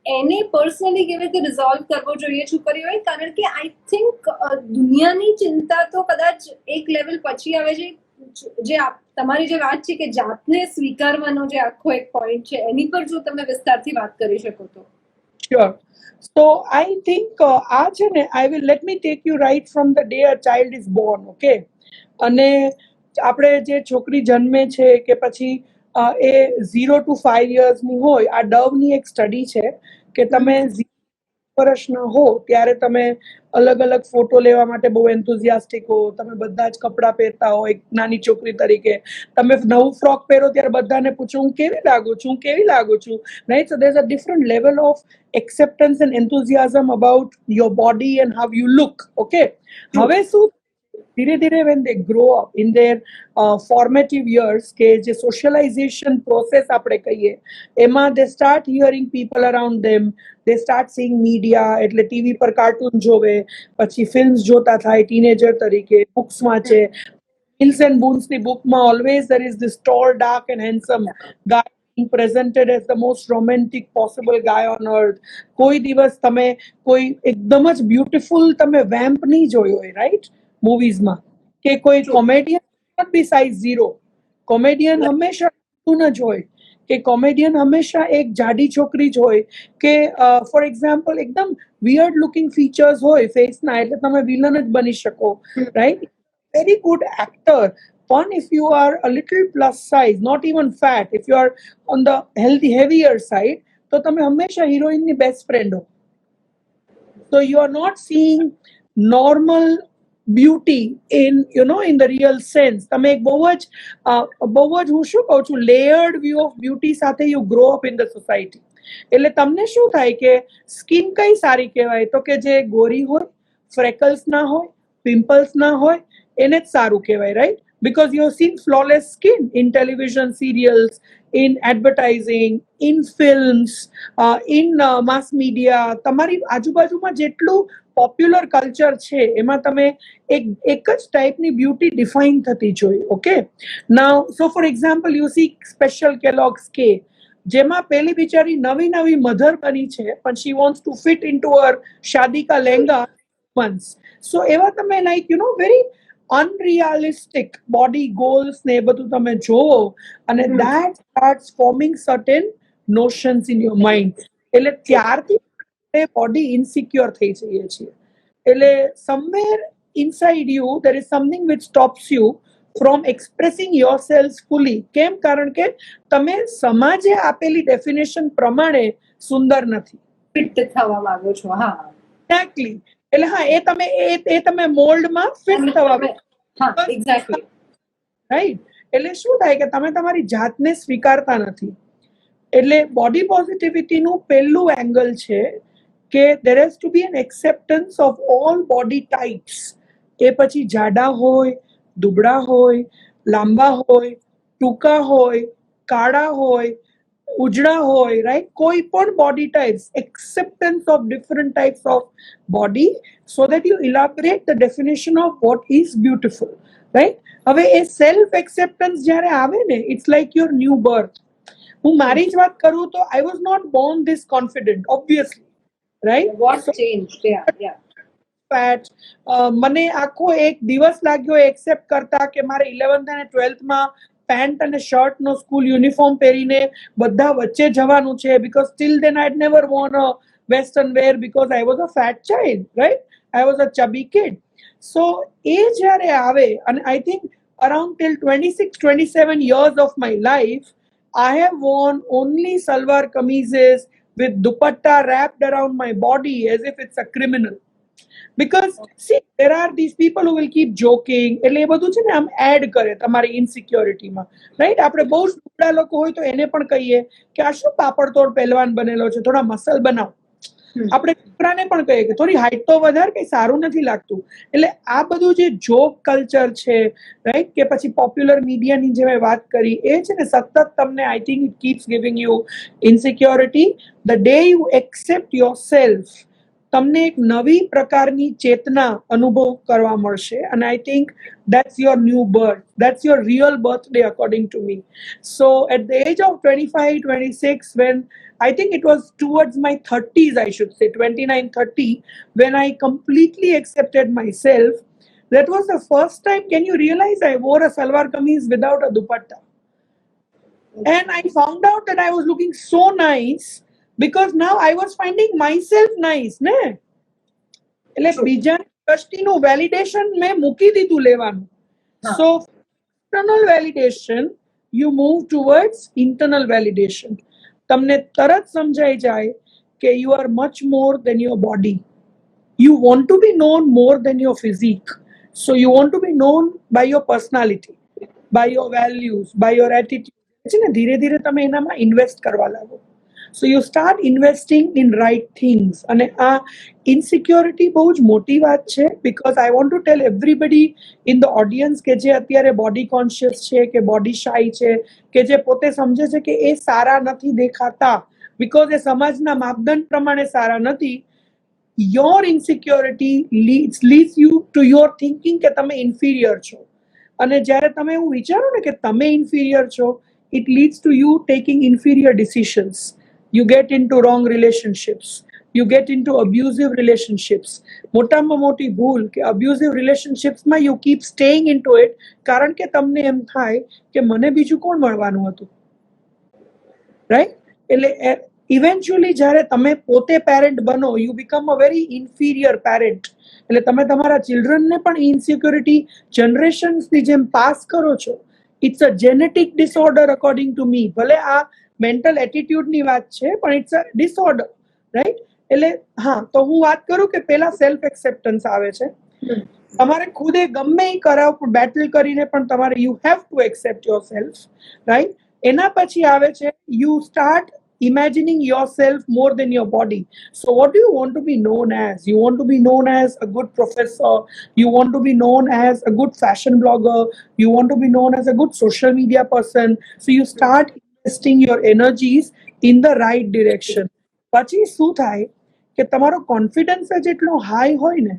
એને પર્સનલી કેવી રીતે રિઝોલ્વ કરવો જોઈએ છોકરીઓએ? કારણ કે આઈ થિંક દુનિયાની ચિંતા તો કદાચ એક લેવલ પછી આવે છે, જે તમારી જે વાત છે કે જાતને સ્વીકારવાનો જે આખો એક પોઈન્ટ છે એની પર જો તમે વિસ્તારથી વાત કરી શકો તો. Sure. So I think આ છે ને, let me take you right from the day a child is born, okay? અને આપણે જે છોકરી જન્મે છે કે પછી એ 0 to 5 yearsની હોય, આ ડવની એક સ્ટડી છે કે તમે 0 વર્ષના હો ત્યારે તમે અલગ અલગ ફોટો લેવા માટે બહુ એન્થુઝિયાસ્ટિક હો, તમે બધા જ કપડાં પહેરતા હો એક નાની છોકરી તરીકે, તમે નવું ફ્રોક પહેરો ત્યારે બધાને પૂછો હું કેવી લાગુ છું, હું કેવી લાગુ છું, right? So there's a different level of acceptance and enthusiasm about your body and how you look, okay? હવે શું ધીરે ધીરે when they grow up in their formative years, કે જે socialization process આપણે કહીએ એમાં they start hearing people around them, they start seeing media, એટલે ટીવી પર કાર્ટૂન જોવે, પછી ફિલ્મ્સ જોતા થાય ટીનેજર તરીકે, બુક્સ વાંચે. Mills and Boons ની બુકમાં always there is this tall, dark and handsome guy being presented as the most romantic possible guy on earth. કોઈ દિવસ તમે કોઈ એકદમ જ બ્યુટીફુલ તમે વેમ્પ નહીં જોયો હોય, રાઈટ? મૂવીઝમાં કે કોઈ કોમેડિયન બી સાઇઝ 0, કોમેડિયન હંમેશા જ હોય, કે કોમેડિયન હંમેશા એક જાડી છોકરી જ હોય, કે ફોર એક્ઝામ્પલ એકદમ વિયર્ડ લુકિંગ ફીચર્સ હોય ફેસના એટલે તમે વિલન જ બની શકો, right? Very good actor. One, if you are a little plus size, not even fat, if you are on the healthy, heavier side, તો તમે હંમેશા હિરોઈનની બેસ્ટ ફ્રેન્ડ હો. So you are not seeing normal beauty in, you know, in the real sense. તમે એક બહુ જ હું શું કહું છું, layered view of beauty સાથે you grow up in the society. એટલે તમને શું થાય કે સ્કિન કઈ સારી કહેવાય? તો કે જે ગોરી હોય, ફ્રેકલ્સ ના હોય, પિમ્પલ્સ ના હોય, એને જ સારું કહેવાય, right? Because you have seen flawless skin in television serials, in advertising, in films, in mass media. તમારી આજુબાજુમાં જેટલું પોપ્યુલર કલ્ચર છે એમાં તમે એક જ ટાઈપની બ્યુટી ડિફાઇન થતી જોઈ, okay? Now so for example you C special Kellogg's કે જેમાં પેલી બિચારી નવી નવી મધર બની છે પણ she wants to fit into her શાદી કા લહેંગા once. So એવા તમે like you know very unrealistic body goals ને એ બધું તમે જોવો અને that starts forming certain notions in your mind. એટલે ત્યારથી બોડી ઇનસિક્યોર થઈ જઈએ છીએ. એટલે somewhere inside you there is something which stops you from expressing yourselves fully. કેમ? કારણ કે તમે સમાજે આપેલી ડેફિનેશન પ્રમાણે સુંદર નથી. ફિટ થવા માંગો છો. હા, એક્ઝેક્ટલી. એટલે હા, એ તમે મોલ્ડમાં ફિટ થવા, હા, એક્ઝેક્ટલી, રાઈટ? એટલે શું થાય કે તમે તમારી જાતને સ્વીકારતા નથી. એટલે બોડી પોઝિટિવિટીનું પહેલું એંગલ છે કે there has to be an acceptance of all body types. એ પછી જાડા હોય, દુબળા હોય, લાંબા હોય, ટૂંકા હોય, કાળા હોય, ઉજળા હોય, રાઈટ? કોઈ પણ body types, acceptance of different types of body so that you elaborate the definition of what is beautiful, right? હવે એ સેલ્ફ એક્સેપ્ટન્સ જ્યારે આવે ને, it's like your new birth. હું મારી જ વાત કરું તો I was not born this confident, obviously, right? what changed? Yeah. Fat મને આખો એક દિવસ લાગ્યો એક્સેપ્ટ કરતા કે મારે 11th અને 12th માં પેન્ટ અને શર્ટ નો સ્કૂલ યુનિફોર્મ પહેરીને બધા વચ્ચે જવાનું છે, because till then I had never worn a western wear because I was a fat child, right? I was a chubby kid. So એ જ્યારે આવે, અને I think around till 26-27 years of my life I have worn only salwar kameezes with dupatta wrapped around my body as if it's a criminal. Because see, there are these people who will keep joking. એટલે એ બધું છે ને આમ add કરે તમારી ઇનસિક્યોરિટીમાં, right? આપણે બહુ જ દુબળા લોકો હોય તો એને પણ કહીએ કે આ શું પાપડ તોડ પહેલવાન બનેલો છે, થોડા મસલ બનાવો. આપણે છોકરાને પણ કહીએ કે થોડી હાઈટ તો વધારે, કઈ સારું નથી લાગતું. એટલે આ બધું જે જોક કલ્ચર છે, રાઈટ, કે પછી પોપ્યુલર મીડિયાની જે મેં વાત કરી, એ છે ને સતત તમને, આઈ think it keeps giving you insecurity. The day you accept your self, તમને એક નવી પ્રકારની ચેતના અનુભવ કરવા મળશે. અને I think that's your new birth, that's your real birthday according to me. So at the age of 25 26, when I think it was towards my 30s, I should say 29 30, when I completely accepted myself, that was the first time, can you realize, I wore a salwar kameez without a dupatta. And I found out that I was looking so nice because now I was finding myself nice, ne? એટલે બીજાની દ્રષ્ટિનું validation મેં મૂકી દીધું લેવાનું. So external validation, you move towards internal validation. તમને તરત સમજાઈ જાય કે you are much more than your body. You want to be known more than your physique. So you want to be known by your personality, by your values, by your attitude. છે ને, ધીરે ધીરે તમે એનામાં invest કરવા લાગો. So you start investing in right things. અને આ ઇનસિક્યોરિટી બહુ જ મોટી વાત છે, because I want to tell everybody in the audience કે જે અત્યારે બોડી કોન્શિયસ છે, કે બોડી શાય છે, કે જે પોતે સમજે છે કે એ સારા નથી દેખાતા because એ સમાજના માપદંડ પ્રમાણે સારા નથી. Your insecurity leads you to your thinking કે તમે inferior છો. અને જ્યારે તમે એવું વિચારો ને કે તમે inferior છો, it leads to you taking inferior decisions. You get into wrong relationships. You get into abusive relationships. મોટામાં મોટી ભૂલ કે abusive relationships માં you keep staying into it કારણ કે તમને એમ થાય કે મને બીજું કોણ મળવાનું હતું, રાઈટ? એટલે ઇવેન્ચ્યુઅલી જ્યારે તમે પોતે પેરેન્ટ બનો, you become a very inferior parent. એટલે તમે તમારા ચિલ્ડ્રનને પણ ઇનસિક્યોરિટી જનરેશન્સની જેમ પાસ કરો છો. It's a genetic disorder according to me. ભલે આ મેન્ટલ એટીટ્યુડની વાત છે, પણ ઇટ્સ અ ડિસઓર્ડર, રાઈટ? એટલે હા, તો હું વાત કરું કે પેલા સેલ્ફ એક્સેપ્ટન્સ આવે છે. તમારે ખુદે ગમે એ કરાવ, બેટલ કરીને પણ તમારે you have two accept your self, right? એના પછી આવે છે you start imagining yourself more than your body. So what do you want to be known as? You want to be known as a good professor, you want to be known as a good fashion blogger, you want to be known as a good social media person. So you start investing your energies in the right direction. પછી શું થાય કે તમારો confidence જ એટલો high હોય ને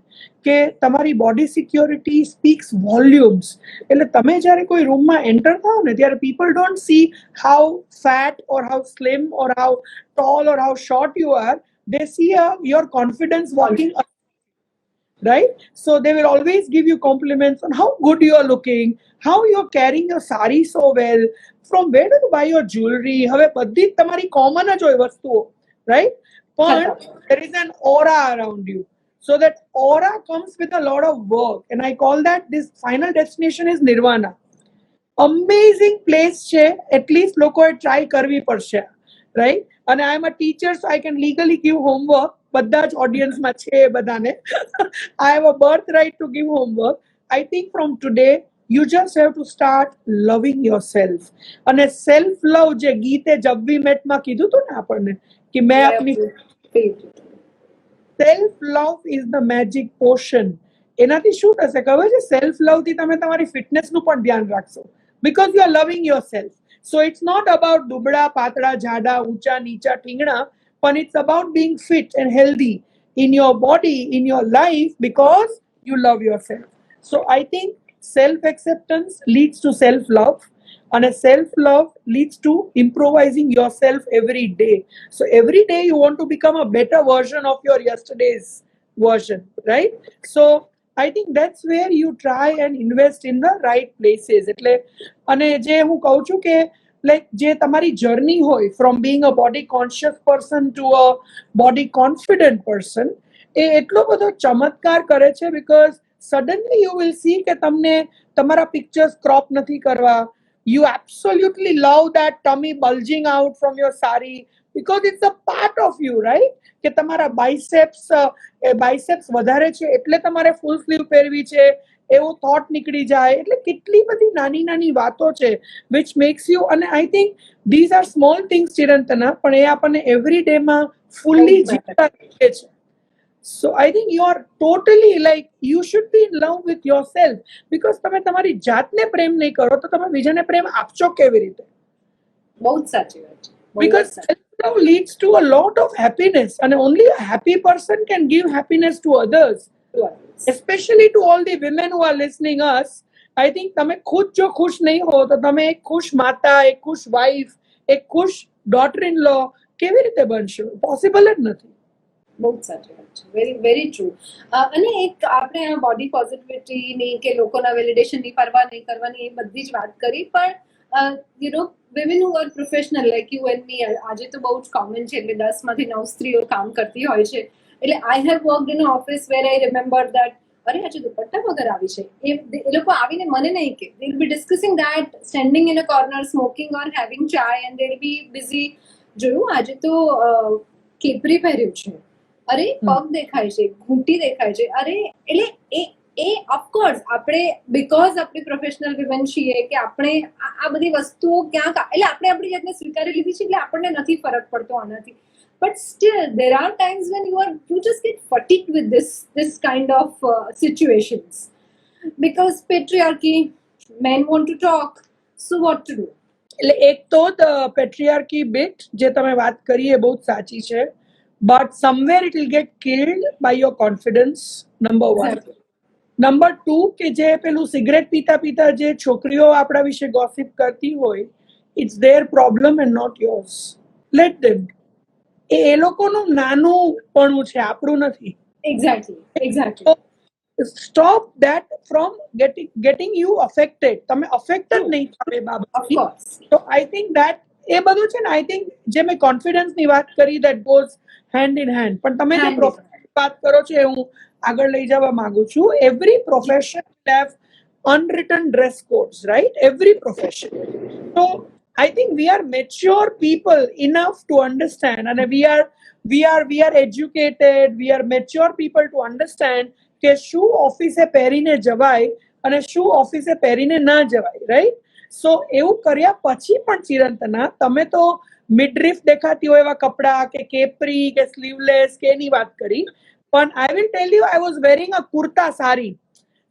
કે તમારી બોડી સિક્યોરિટી સ્પીક્સ વોલ્યુમ્સ. એટલે તમે જ્યારે કોઈ રૂમમાં એન્ટર થાઓ ને ત્યારે people don't see how fat or how slim or how tall or how short you are, they see your confidence walking up, right? So they will always give you compliments on how good you are looking, how you are carrying your sari so well, from where do you buy your jewelry. હવે બધી જ તમારી common જ હોય વસ્તુઓ, right? But there is an aura around you. So that aura comes with a lot of work. And I call that this final destination is nirvana. Amazing place છે, at least લોકોએ try કરવી પડશે, right? અને I am a teacher, so I can legally give homework. બધા જ ઓડિયન્સમાં છે એ બધાને. I have a birthright to give homework. I think from today you just have to start loving yourself. અને self love જે ગીતે જબ વી મેટમાં કીધું હતું ને આપણને કે मैं अपनी self love is the magic portion. એનાથી શું થશે ખબર છે? સેલ્ફ લવ થી તમે તમારી ફિટનેસનું પણ ધ્યાન રાખશો, because you are loving yourself. So it's not about દુબળા પાતળા જાડા ઊંચા નીચા ઠીંગણા, but it's about being fit and healthy in your body, in your life, because you love yourself. So I think self acceptance leads to self love, and a self love leads to improvising yourself every day. So every day you want to become a better version of your yesterday's version, right? So I think that's where you try and invest in the right places. એટલે અને જે હું કહું છું કે like જે તમારી journey હોય from being a body conscious person to a body confident person, એ એટલો બધો ચમત્કાર કરે છે, because suddenly you will see કે તમને તમારા pictures crop નથી કરવા. You absolutely love that tummy bulging out from your sari because it's a part of you, right? કે તમારા biceps વધારે છે એટલે તમારે full sleeve પહેરવી છે, એવો થોટ નીકળી જાય. એટલે કેટલી બધી નાની નાની વાતો છે વિચ મેક્સ યુ, અને I think these are small things Chirantana, પણ એ આપણને એવરી ડે માં ફૂલ્લી જીવતા રાખે છે. So I think you are totally like you should be in love with yourself, because તમે તમારી જાતને પ્રેમ નહીં કરો તો તમે બીજાને પ્રેમ આપશો કેવી રીતે? બહુ જ સાચી વાત છે. બહુ જ Because સાચી. self-love leads to a lot of happiness, and only a happy person can give happiness to others. Especially to all the women who are listening us, I think તમે ખુદ જો ખુશ નહીં હો તો તમે એક ખુશ માતા, એક ખુશ વાઇફ, એક ખુશ ડોટર ઇન લો કેવી રીતે બનશો? પોસિબલ જ નથી. બહુ જ સાચી વાત છે. Very very true. અને એક આપણે આ બોડી પોઝિટિવિટીની કે લોકોના વેલિડેશનની પરવા નહીં કરવાની એ બધી જ વાત કરી, પણ you know women who are professional like you and me, આજે તો બહુ જ કોમન છે, એટલે 10 માંથી 9 સ્ત્રીઓ કામ કરતી હોય છે. એટલે I have worked in office where I remember that અરે આજે દુપટ્ટા વગર આવી છે. એ લોકો આવીને મને નહીં કે, they will be discussing that standing in a corner smoking or having chai and they will be busy. જોયું આજે તો કેપરી પહેર્યું છે, અરે પગ દેખાય છે, ઘૂંટી દેખાય છે, અરે એટલે એ ઓફકોર્સ આપણે બીકોઝ આપણી પ્રોફેશનલ વિમેન છીએ કે આપણે આ બધી વસ્તુઓ ક્યાંક એટલે આપણે આપણી જાતને સ્વીકારી લીધી છે, એટલે આપણને નથી ફરક પડતો આનાથી. But still, there are times when you just get fatigued with this kind of situations because patriarchy, men want to talk, so what to do? એટલે એક તો પેટ્રિયાર્કી બિટ જે તમે વાત કરી એ બહુ જ સાચી છે, but somewhere it will get killed by your confidence, number 1. Number 2 કે જે પેલું સિગરેટ પીતા પીતા જે છોકરીઓ આપણા વિશે ગોસિપ કરતી હોય, it's their problem and not yours. Let them. એ લોકોનું નાનું પણ છે, આપણું નથી. Exactly. Stop that from getting you affected. તમે affected નહીં થાવ એ બાબતથી. Of course. So I think that એ બધું છે ને, I think જે મેં કોન્ફિડન્સ ની વાત કરી, that goes hand in hand. પણ તમે જે પ્રોફેશન વાત કરો છો એ હું આગળ લઈ જવા માંગુ છું. Every profession have unwritten dress codes, right? Every profession. So I think we are mature people enough to understand, and we are educated, we are mature people to understand કે શું ઓફિસે પહેરીને જવાય અને શું ઓફિસે પહેરીને ના જવાય, રાઈટ? સો એવું કર્યા પછી પણ ચિરંતના તમે તો મિડરીફ દેખાતી હોય એવા કપડા કે કેપરી કે સ્લીવલેસ કે એની વાત કરી, પણ I will tell you, I was wearing a kurta sari.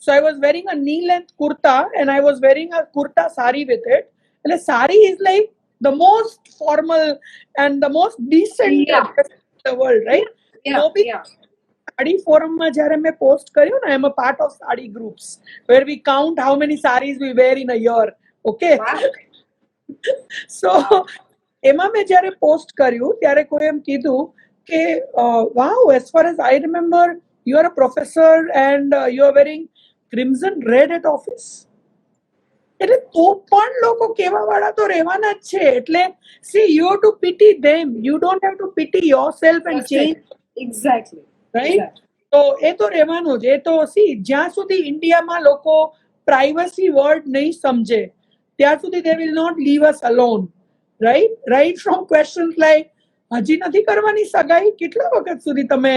So I was wearing a knee length kurta and I was wearing a kurta sari with it. એટલે સારી is like the most formal and the most decent dress in the world, right? Sari ફોરમમાં જ્યારે મેં post કર્યું ને, I am a part of sari groups where we count how many sarees we wear in a year. Okay? So એમાં મેં જ્યારે post કર્યું ત્યારે કોઈ એમ કીધું કે wow, as far as I remember you are a professor and you are wearing crimson red at office. એટલે તો પણ લોકો કહેવા વાળા તો રહેવાના જ છે. એટલે see, you have to pity them, you don't have to pity yourself and change. Exactly. Right? તો એ તો રહેવાનું જ. એ તો see, જ્યાં સુધી ઇન્ડિયામાં લોકો પ્રાઇવસી વર્ડ નહીં સમજે ત્યાં સુધી they will not leave us alone, right? Right from questions like હજી નથી કરવાની સગાઈ, કેટલા વખત સુધી તમે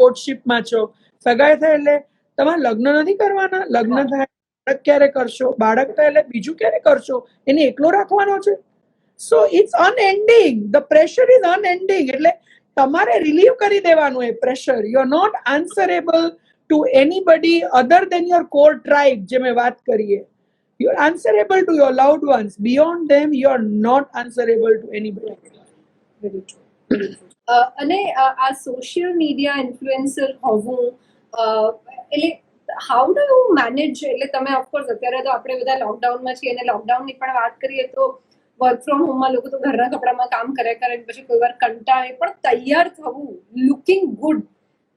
કોર્ટશિપમાં છો, સગાઈ થાય એટલે તમારે લગ્ન નથી કરવાના, લગ્ન થાય બાળક ક્યારે કરશો, બાળક થાય એટલે બીજું ક્યારે કરશો, એને એકલો રાખવાનો છે. So it's unending, the pressure is unending. એટલે તમારે રિલીવ કરી દેવાનું એ pressure. You are not answerable to anybody other than your core tribe, જે મેં વાત કરીએ. You are answerable to your loved ones. Beyond them you are not answerable to anybody. Very true. અને આ સોશિયલ મીડિયા ઇન્ફ્લુએન્સર હોવું, એટલે how do you manage? એટલે તમે ઓફકોર્સ અત્યારે તો આપણે બધા લોકડાઉનમાં છીએ, અને લોકડાઉનની પણ વાત કરીએ તો વર્ક ફ્રોમ હોમમાં લોકો તો ઘરના કપડામાં કામ કર્યા કરે, પછી કોઈ વાર કંટાળે, પણ તૈયાર થવું, લુકિંગ ગુડ,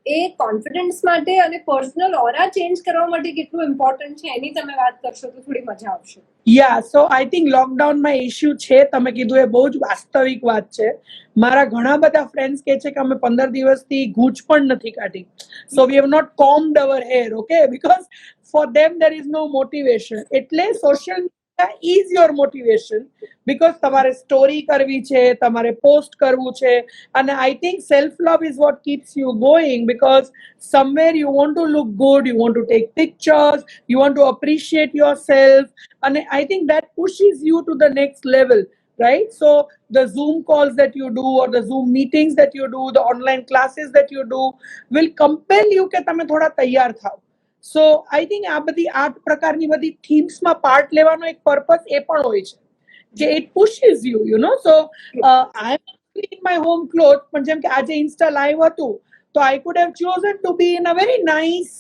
એ કોન્ફિડન્સ માટે અને પર્સનલ ઓરા ચેન્જ કરવા માટે કેટલું ઇમ્પોર્ટન્ટ છે એની તમે વાત કરશો તો થોડી મજા આવશે. યા, સો આઈ થિંક લોકડાઉનમાં ઇશ્યુ છે, તમે કીધું એ બહુ જ વાસ્તવિક વાત છે. મારા ઘણા બધા ફ્રેન્ડ્સ કહે છે કે અમે 15 દિવસથી ગૂંચ પણ નથી કાઢી. So we have not combed our hair, okay, because for them there is no motivation. એટલે social is your motivation, because તમારે સ્ટોરી કરવી છે, તમારે પોસ્ટ કરવું છે, અને I think self love is what keeps you going, because somewhere you want to look good, you want to take pictures, you want to appreciate yourself, and I think that pushes you to the next level, right? So the Zoom calls that you do, or the Zoom meetings that you do, the online classes that you do will compel you કે તમે થોડા તૈયાર થાઓ. સો I think આ બધી 8 પ્રકારની બધી થીમ્સમાં part લેવાનો એક પર્પસ એ પણ હોય છે કે it pushes you, you know. So I am in my home cloth, પણ જેમ કે આજે ઇન્સ્ટા લાઈવ હતું, તો I could have chosen to be in a very nice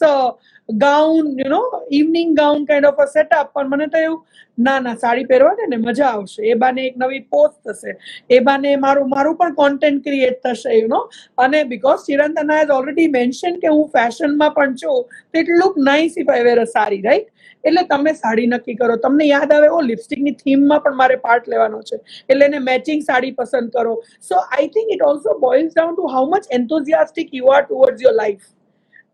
gown, you know, evening gown kind of a setup, પણ મને તો એવું ના સાડી પહેરવા દે ને, મજા આવશે, એ બાને એક નવી પોસ્ટ થશે, એ બાને મારું પણ કોન્ટેન્ટ ક્રિએટ થશે, યુ નો. અને because Chirantana has already mention કે હું ફેશનમાં પણ છું, તો it look nice if I wear a sari, right? એટલે તમે સાડી નક્કી કરો, તમને યાદ આવે ઓ લિપસ્ટિકની થીમમાં પણ મારે પાર્ટ લેવાનો છે, એટલે એને મેચિંગ સાડી પસંદ કરો. So I think it also boils down to how much enthusiastic you are towards your life.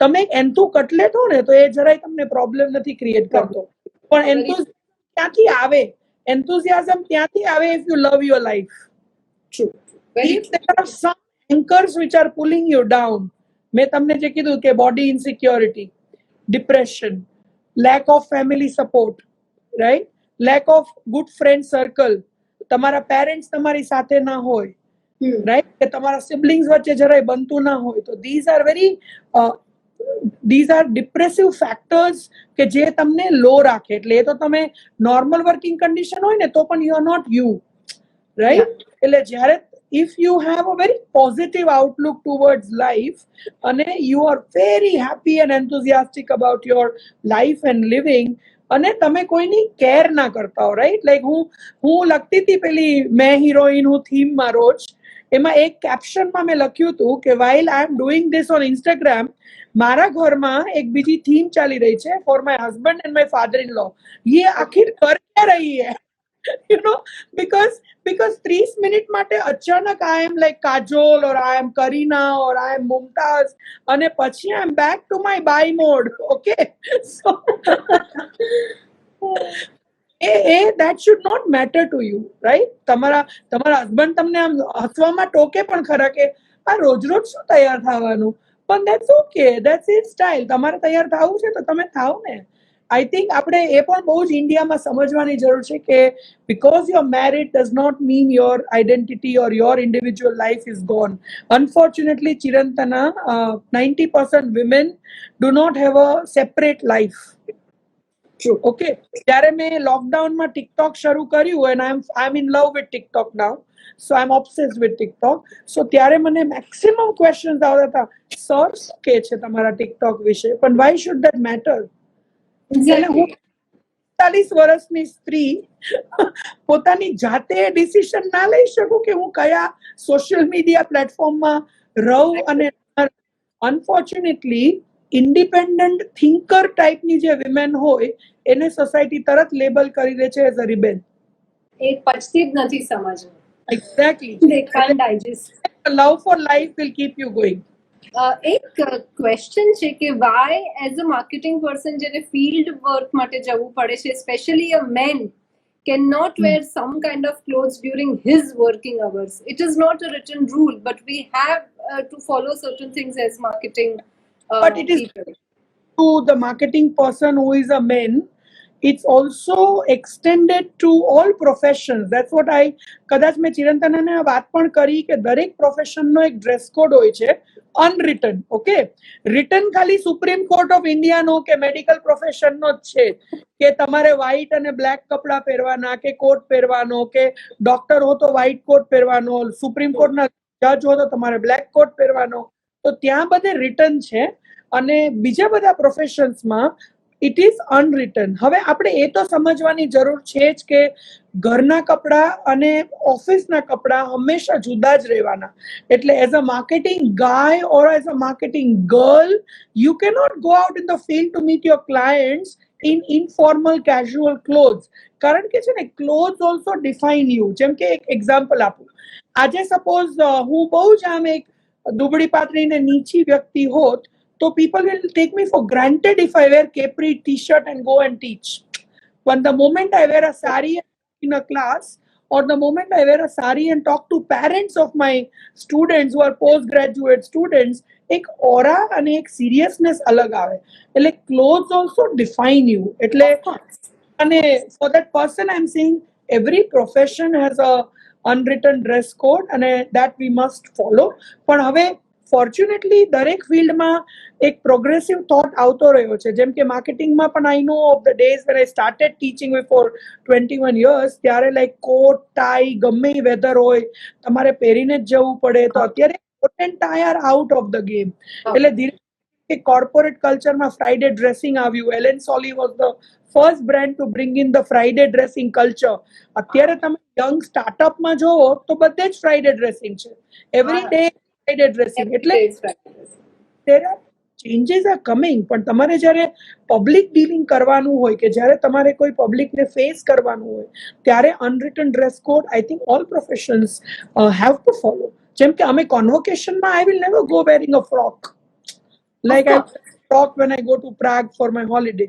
તમે એક એન્થુ કટલેટ હો ને, તો એ જરાય તમને પ્રોબ્લેમ નથી ક્રિએટ કરતો, પણ એન્થુઝિયાઝમ ક્યાંથી આવે? એન્થુઝિયાઝમ ત્યાંથી આવે if you love your life. True. Very If there are some anchors which are pulling you down, મેં તમને જે કીધું કે body insecurity, depression, lack of family support, right? Lack of good friend circle, તમારા parents તમારી સાથે ના હોય, રાઈટ, કે તમારા સિબ્લિંગ્સ વચ્ચે જરાય બનતું ના હોય, તો these are depressive factors કે જે તમને લો રાખે. એટલે એ તો તમે નોર્મલ વર્કિંગ કન્ડિશન હોય ને તો પણ you are not you, right? એટલે જ્યારે if you have a very positive outlook towards life and you are very happy and enthusiastic about your life and living, અને તમે કોઈની કેર ના કરતા હો, રાઈટ? લાઈક હું લખતી હતી પેલી મેં હિરોઈન હું થીમમાં રોજ, એમાં એક કેપ્શનમાં મેં લખ્યું હતું કે while I am doing this on Instagram, મારા ઘરમાં એક બીજી થીમ ચાલી રહી છે for my husband and my father-in-law. ये आखिर कर क्या रही है? You know, because 30 મિનિટ માટે અચાનક I am like Kajol or I am Kareena or I am Mumtaz, અને પછી I am back to my buy mode. Okay, so that should not matter to you, right? તમારા husband તમને આમ હસવામાં ટોકે પણ ખરા કે આ રોજ શું તૈયાર થવાનું, પણ that's okay, that's his style. તમારે તૈયાર થવું છે તો તમે થાઓ ને. I think આપણે એ પણ બહુ જ ઇન્ડિયામાં સમજવાની જરૂર છે કે because you're married does not mean your identity or your individual life is gone. Unfortunately, Chirantana, 90% women do not have a separate life. True. Okay. જ્યારે મેં લોકડાઉનમાં ટિકટોક શરૂ કર્યું, and I'm in love with TikTok now, so I'm obsessed with TikTok. So ત્યારે મને maximum questions આવતા હતા, sir શું કહે છે તમારા ટિકટોક વિશે, પણ why should that matter? એટલે હું 40 વર્ષની સ્ત્રી પોતાની જાતે ડિસિઝન ના લઈ શકું કે હું કયા સોશિયલ મીડિયા પ્લેટફોર્મમાં રહું. અને અનફોર્ચ્યુનેટલી ઇન્ડિપેન્ડન્ટ થિંકર ટાઈપની જે વિમેન હોય એને સોસાયટી તરત લેબલ કરી દે છે એઝ અ રિબેલ. એ પચતી જ નથી સમજવું. Exactly. They can't digest. Love for life will keep you going. એક ક્વેશ્ચન છે કે why as a marketing person જેને ફિલ્ડ વર્ક માટે જવું પડે છે, especially a man cannot wear some kind of clothes during his working hours. It is not a written rule, but we have to follow certain things as marketing But it is people. To the marketing person who is a man, it's also extended to all professions. That's what I કદાચ મેં ચિરંતનાને આ વાત પણ કરી કે દરેક પ્રોફેશનનો એક dress code હોય છે, અનરિટન. ઓકે, રિટન ખાલી સુપ્રીમ કોર્ટ ઓફ ઇન્ડિયાનો કે મેડિકલ પ્રોફેશનનો જ છે કે તમારે વ્હાઈટ અને બ્લેક કપડા પહેરવાના, કે કોટ પહેરવાનો, કે ડોક્ટર હો તો વ્હાઈટ કોટ પહેરવાનો, સુપ્રીમ કોર્ટના જજ હો તો તમારે બ્લેક કોટ પહેરવાનો. તો ત્યાં બધે રિટન છે, અને બીજા બધા પ્રોફેશન્સમાં ઇટ ઇઝ અનરિટન. હવે આપણે એ તો સમજવાની જરૂર છે જ કે ઘરના કપડા અને ઓફિસના કપડા હંમેશા જુદા જ રહેવાના. એટલે as a marketing guy or as a marketing girl you cannot go out in the field to meet your clients in informal casual clothes. કારણ કે છે ને ક્લોથ્સ ઓલ્સો ડિફાઇન યુ. જેમ કે એક એક્ઝામ્પલ આપું, આજે સપોઝ હું બહુ જ આમ એક દુબળી પાતળીને નીચી વ્યક્તિ હોત, તો people will take me for granted if I wear capri t-shirt and go and teach. But the moment I wear a sari in a class, or the moment I wear a sari and talk to parents of my students who are postgraduate students, એક ઓરા અને એક seriousness અલગ આવે. એટલે clothes also define you. એટલે Of course. અને for that person I'm saying every profession has a unwritten dress code અને that we must follow. પણ હવે ફોર્ચ્યુનેટલી દરેક ફિલ્ડમાં એક પ્રોગ્રેસિવ થોટ આવતો રહ્યો છે. જેમ કે માર્કેટિંગમાં પણ I know of the days when I started teaching before 21 years, ત્યારે લાઈક કોટ ટાઈ ગમે વેધર હોય તમારે પહેરીને જ જવું પડે. તો અત્યારે coat and tie are out of the game. એટલે ધીરે કોર્પોરેટ કલ્ચરમાં ફ્રાઈડે ડ્રેસિંગ આવ્યું. Allen Solly was the first brand to bring in the Friday dressing culture. અત્યારે તમે યંગ સ્ટાર્ટઅપમાં જોવો તો બધે જ ફ્રાઈડે ડ્રેસિંગ છે. Every day Friday dressing. એટલે there are changes are coming. પણ તમારે જ્યારે પબ્લિક ડીલિંગ કરવાનું હોય કે જ્યારે તમારે કોઈ પબ્લિકને ફેસ કરવાનું હોય ત્યારે unwritten dress code I think all professions have to follow. જેમ કે અમે કોન્વોકેશનમાં I will never go wearing a frock. Like I talk when I go to Prague for my holiday.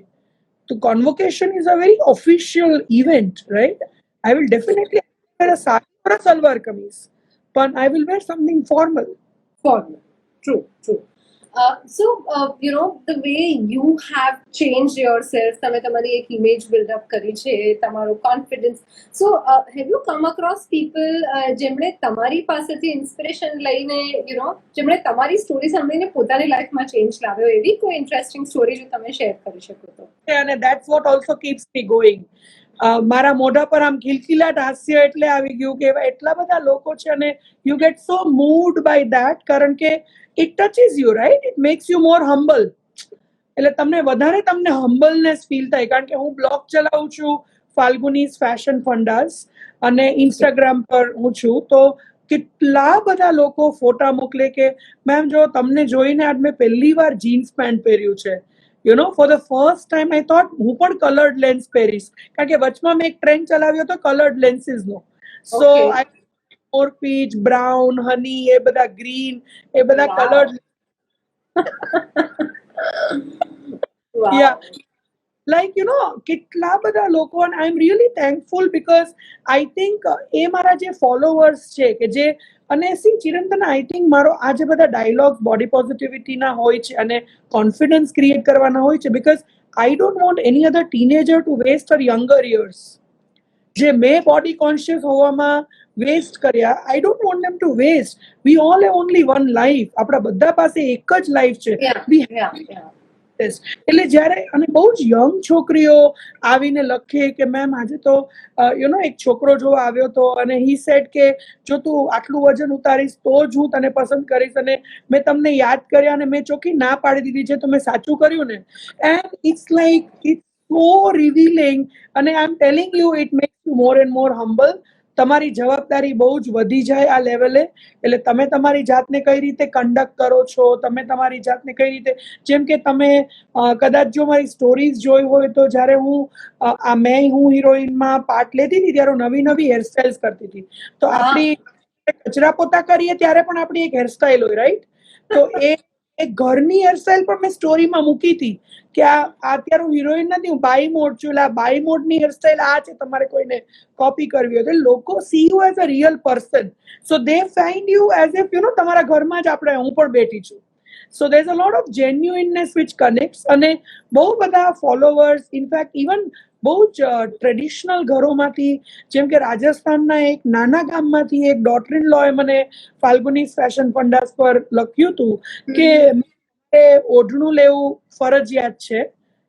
So convocation is a very official event, right? I will definitely wear a sari or a salwar kameez, but I will wear something formal. Formal. True, true. So, the way you have changed yourself, તમે તમારી એક image build-up કરી છે, તમારો confidence. So have you come across people જેમણે તમારી પાસેથી inspiration લઈને જેમણે તમારી સ્ટોરી સાંભળીને પોતાની લાઈફમાં ચેન્જ લાવ્યો, એવી કોઈ ઇન્ટરેસ્ટિંગ સ્ટોરી જો તમે શેર કરી શકો તો? અને that's what also keeps me going. મારા મોઢા પર આમ ખિલખિલાટ હાસ્ય એટલે આવી ગયું કે એટલા બધા લોકો છે અને you get so moved by that કારણ કે it touches you, right? It makes you more humble. એટલે તમને વધારે તમને હમ્બલનેસ ફીલ થાય. કારણ કે હું બ્લોગ ચલાવું છું ફાલ્ગુનીઝ ફેશન ફંડાસ અને ઇન્સ્ટાગ્રામ પર હું છું. તો કેટલા બધા લોકો ફોટા મોકલે કે મેમ જો તમને જોઈને આજ મેં પહેલી વાર જીન્સ પેન્ટ પહેર્યું છે. for the first time I thought હું પણ colored lens પહેરીશ. કારણ કે વચમાં મેં એક ટ્રેન્ડ ચલાવ્યો હતો colored lenses no. So I more peach, brown, honey, એ બધા green, એ બધા colored. Wow. Yeah. Like કેટલા બધા લોકો, and I'm really thankful because I think એ મારા જે followers છે કે જે અને સી ચિરંતન આઈ થિંક મારો આ જે બધા ડાયલોગ્સ બોડી પોઝિટિવિટીના હોય છે અને કોન્ફિડન્સ ક્રિએટ કરવાના હોય છે because I don't want any other teenager to waste her younger years. જે મેં બોડી કોન્શિયસ હોવામાં વેસ્ટ કર્યા, I don't want them to waste. We all have only one life. આપણા બધા પાસે એક જ લાઈફ છે. એટલે જ્યારે અને બહુ જ યંગ છોકરીઓ આવીને લખે કે મેમ આજે તો એક છોકરો જોવા આવ્યો હતો અને હી સેડ કે જો તું આટલું વજન ઉતારીશ તો જ હું તને પસંદ કરીશ અને મેં તમને યાદ કર્યા અને મેં ચોખ્ખી ના પાડી દીધી છે તો મેં સાચું કર્યું ને. And it's like it's so revealing અને I am telling you it makes you more and more humble. તમારી જવાબદારી બહુ જ વધી જાય આ લેવલે. એટલે તમે તમારી જાતને કઈ રીતે કન્ડક્ટ કરો છો, તમે તમારી જાતને કઈ રીતે, જેમ કે તમે કદાચ જો મારી સ્ટોરીઝ જોઈ હોય તો જ્યારે હું હિરોઈનમાં પાર્ટ લેતી હતી ત્યારે નવી નવી હેરસ્ટાઇલ્સ કરતી હતી. તો આપણી કચરા પોતા કરીએ ત્યારે પણ આપણી એક હેરસ્ટાઇલ હોય, રાઈટ? તો એ ઘરની હેરસ્ટાઇલ પણ મેં સ્ટોરીમાં મૂકી હતી કે આ અત્યારે હું હિરોઈન નથી, હું બાઈ મોડ છું. એટલે આ બાઈ મોડની હેરસ્ટાઇલ આ છે, તમારે કોઈને કોપી કરવી હોય તો લોકો C you as a real person. So they find you as if તમારા ઘરમાં જ આપણે હું પણ બેઠી છું. So there's a lot of genuineness which connects અને બહુ બધા ફોલોવર્સ ઇનફેક્ટ ઇવન બહુ જ ટ્રેડિશનલ ઘરોમાંથી, જેમ કે રાજસ્થાનના એક નાના ગામમાંથી એક ડોટર ઇન લોએ મને ફાલ્ગુનીઝ ફેશન ફંડાસ પર લખ્યું હતું કે ઓઢણું લેવું ફરજિયાત છે,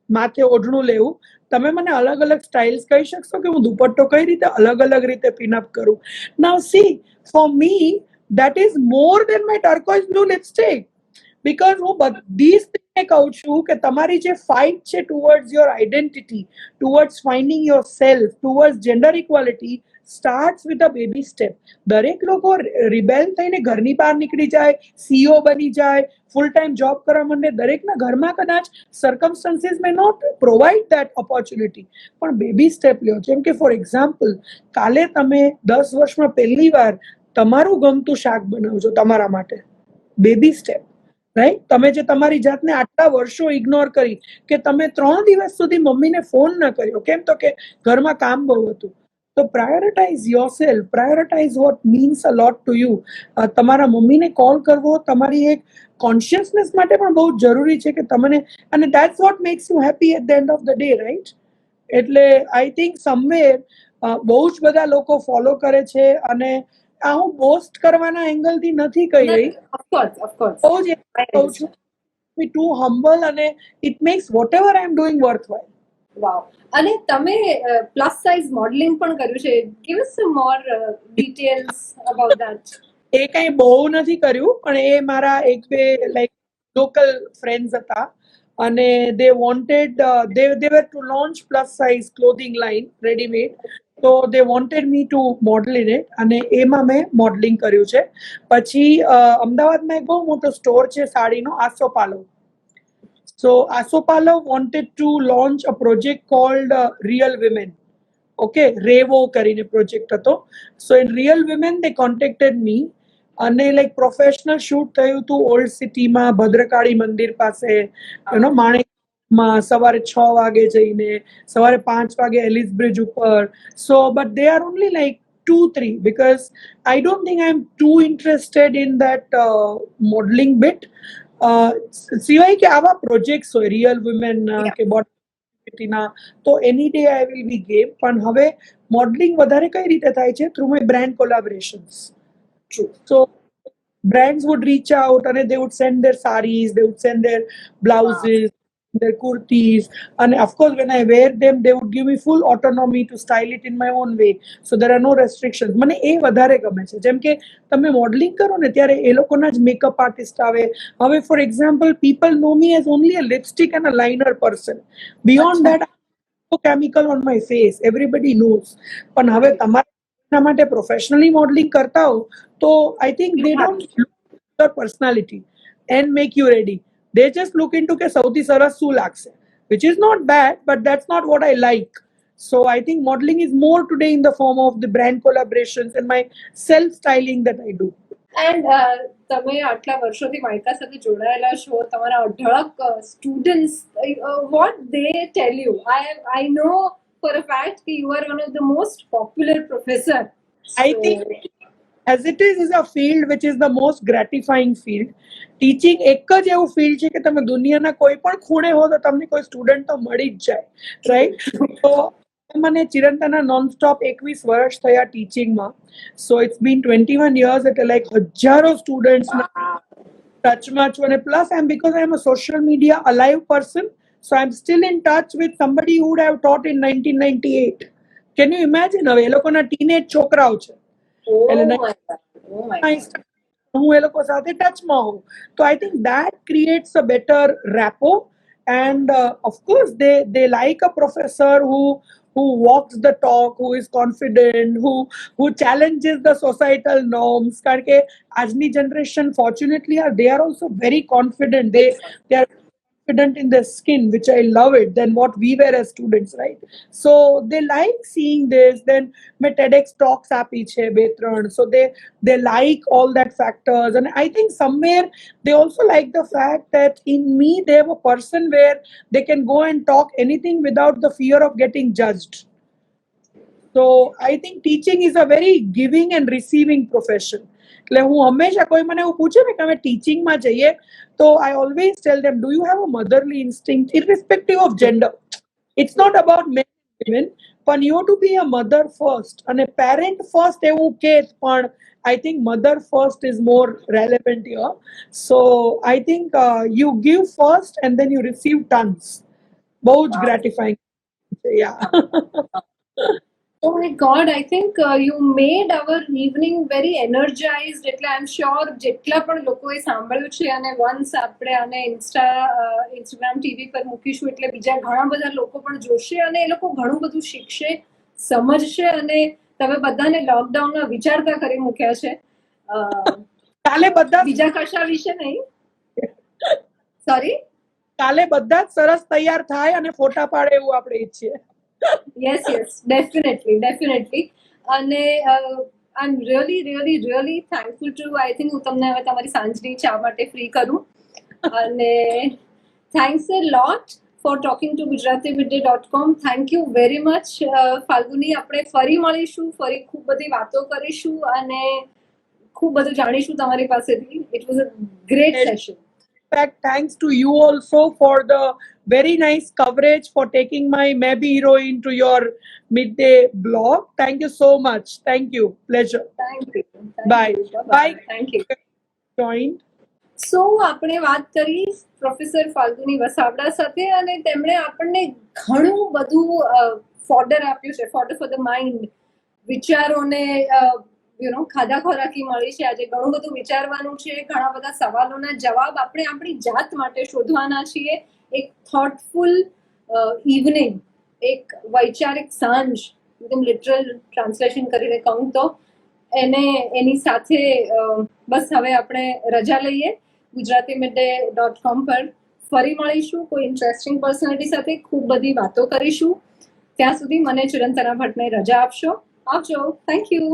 માથે ઓઢણું લેવું. તમે મને અલગ અલગ સ્ટાઇલ્સ કહી શકશો કે હું દુપટ્ટો કઈ રીતે અલગ અલગ રીતે પિનઅપ કરું? Now see for me that is more than my turquoise blue lipstick. Because હું બધી જ કહું છું કે તમારી જે ફાઇટ છે towards your identity, towards finding your self, towards gender equality starts with a baby step. દરેક લોકો રિબેલ થઈને ઘરની બહાર નીકળી જાય, સીઓ બની જાય, ફૂલ ટાઈમ જોબ કરવા માંડે. દરેકના ઘરમાં કદાચ circumstances may not provide that opportunity, પણ બેબી સ્ટેપ લ્યો. જેમ કે ફોર એક્ઝામ્પલ, કાલે તમે 10 વર્ષમાં પહેલી વાર તમારું ગમતું શાક બનાવજો તમારા માટે. Baby step. રાઈટ, તમે જે તમારી જાતને આટલા વર્ષો ઇગ્નોર કરી કે તમે 3 દિવસ સુધી મમ્મીને ફોન ન કર્યો, કેમ તો કે ઘરમાં કામ બહુ હતું. તો prioritise yourself, prioritise what means a lot to you. તમારા મમ્મીને કોલ કરવો તમારી એક કોન્શિયસનેસ માટે પણ બહુ જ જરૂરી છે કે તમને, અને that's what makes you happy at the end of the day, right? એટલે આઈ થિંક સમવેર બહુ જ બધા લોકો ફોલો કરે છે, અને આ હું બોસ્ટ કરવાના એંગલથી નથી કહી રહી, ઓફકોર્સ બહુ જ કહું છું be too humble, અને it makes whatever I am doing worthwhile. વાવ. અને તમે પ્લસ સાઇઝ મોડલિંગ પણ કર્યું છે. Give us some more details about that. એ કઈ બહુ નથી કર્યું, પણ એ મારા એક બે લાઈક લોકલ ફ્રેન્ડ્સ હતા, અને they wanted they were to launch plus size clothing line ready made, so they wanted me to model in it, અને એમાં મેં મોડલિંગ કર્યું છે. પછી અમદાવાદમાં એક બહુ મોટો સ્ટોર છે સાડીનો, આસોપાલવ. So Asopalo wanted to launch a project called Real Women. Okay, Revo કરીને પ્રોજેક્ટ હતો. So in Real Women they contacted me, અને લાઈક પ્રોફેશનલ શૂટ થયું હતું ઓલ્ડ સિટીમાં, ભદ્રકાળી મંદિર પાસે, યુ નો, માણેકમાં સવારે 6 વાગે જઈને સવારે 5 વાગે એલિસ બ્રિજ ઉપર. So but they are only like 2-3, because I don't think I'm too interested in that modeling bit. સિવાય કે આવા પ્રોજેક્ટ્સ હોય રિયલ વુમેન કે બોડી, તો any day I will be game. પણ હવે મોડલિંગ વધારે કઈ રીતે થાય છે? Through my brand collaborations. So brands would reach out and they would send their saris, they would send their blouses, their kurtis, and of course when I wear them they would give me full autonomy to style it in my own way, so there are no restrictions. મને એ વધારે ગમે છે. જેમ કે તમે modelling કરો ને ત્યારે એ લોકોના જ મેકઅપ આર્ટિસ્ટ આવે. હવે for example people know me as only a lipstick and a liner person. Beyond that chemical on my face, everybody knows. પણ હવે તમારા માટે પ્રોફેશનલી મોડલિંગ કરતા હો તો I think they don't look at your personality and make you ready. They just look into કે સૌથી સરસ શું લાગશે, which is not bad, but that's not what I like. So I think modeling is more today in the form of the brand collaborations and my self styling that I do. And તમે આટલા વર્ષોથી માયકા સાથે જોડાયેલા છો, તમારા અઢળક students, what they tell you? I know for a fact કે you are one of the most popular professor. I think as it is a field which is the most gratifying field. Teaching એક જ એવું field છે કે તમે દુનિયાના કોઈ પણ ખૂણે હો તો તમને કોઈ સ્ટુડન્ટ તો મળી જ જાય, રાઈટ? તો મને ચિરંતના નોનસ્ટોપ 21 વર્ષ થયા ટીચિંગમાં. સો ઇટ્સ બીન 21 years, એટલે લાઈક હજારો સ્ટુડન્ટ્સ ટચમાં છું. અને plus I am, because I am a social media alive person, so I am still in touch with somebody who would have taught in 1998. Can you imagine? હવે એ લોકોના teenage છોકરાઓ છે, એટલે હું એ લોકો સાથે ટચમાં હોઉં. તો I think that creates a better rapport, and of course they like a professor who walks the talk, who is confident, who challenges the societal norms. કારણ કે આજની generation fortunately they are also very confident. They are confident in their skin, which I love it, than what we were as students, right? So they like seeing this. Then my TEDx talks આપી છે 2-3, so they like all that factors. And I think somewhere they also like the fact that in me they have a person where they can go and talk anything without the fear of getting judged. So I think teaching is a very giving and receiving profession. એટલે હું હંમેશા કોઈ મને એવું પૂછે ને કે અમે ટીચિંગમાં જઈએ તો I always tell them, do you have a motherly instinct irrespective of gender? It's not about men and women, but you have to be a mother first, and a parent first એવું કે, પણ I think mother first is more relevant here. So I think you give first and then you receive tons. બહુ જ gratifying. Yeah. Oh my God, I think you made our evening very energized. એટલે આઈ am sure જેટલા પણ લોકોએ સાંભળ્યું છે, અને once આપણે આને ઇન્સ્ટાગ્રામ ટીવી પર મૂકીશું એટલે બીજા ઘણા બધા લોકો પણ જોશે, અને એ લોકો ઘણું બધું શીખશે, સમજશે, અને તમે બધાને લોકડાઉનમાં વિચારતા કરી મૂક્યા છે. કાલે બધા બીજા કશા વિશે નહીં. સોરી, કાલે બધા જ સરસ તૈયાર થાય અને ફોટા પાડે એવું આપણે ઈચ્છીએ. yes, definitely. અને I'm really thankful to, I think હું તમને હવે તમારી સાંજની ચા માટે ફ્રી કરું. અને thanks a lot for talking to ગુજરાતીમિડડે.com. Thank you very much Falguni. આપણે ફરી મળીશું, ફરી ખૂબ બધી વાતો કરીશું અને ખૂબ બધું જાણીશું તમારી પાસેથી. It was a great session. In fact, thanks to you also for the very nice coverage, for taking my Maybe Heroine to your midday blog. Thank you so much. Thank you. Pleasure. Thank you. Bye. Bye. Thank you. Joined. સો આપણે વાત કરી professor Falguni Vasavada સાથે અને તેમણે આપણને ઘણું બધું fodder આપ્યું છે, ફોડર ફોર ધ માઇન્ડ. વિચારોને ખાધા ખોરાકી મળી છે. આજે ઘણું બધું વિચારવાનું છે, ઘણા બધા સવાલોના જવાબ આપણે આપણી જાત માટે શોધવાના છીએ. એક થોટફુલ ઇવનિંગ, એક વૈચારિક સાંજ, એકદમ લિટરલ ટ્રાન્સલેશન કરીને કહું તો એની સાથે બસ હવે આપણે રજા લઈએ. ગુજરાતીમિડડે.com પર ફરી મળીશું કોઈ ઇન્ટરેસ્ટિંગ પર્સનાલિટી સાથે, ખૂબ બધી વાતો કરીશું. ત્યાં સુધી મને ચિરંતના ભટ્ટને રજા આપશો. આવજો. Thank you.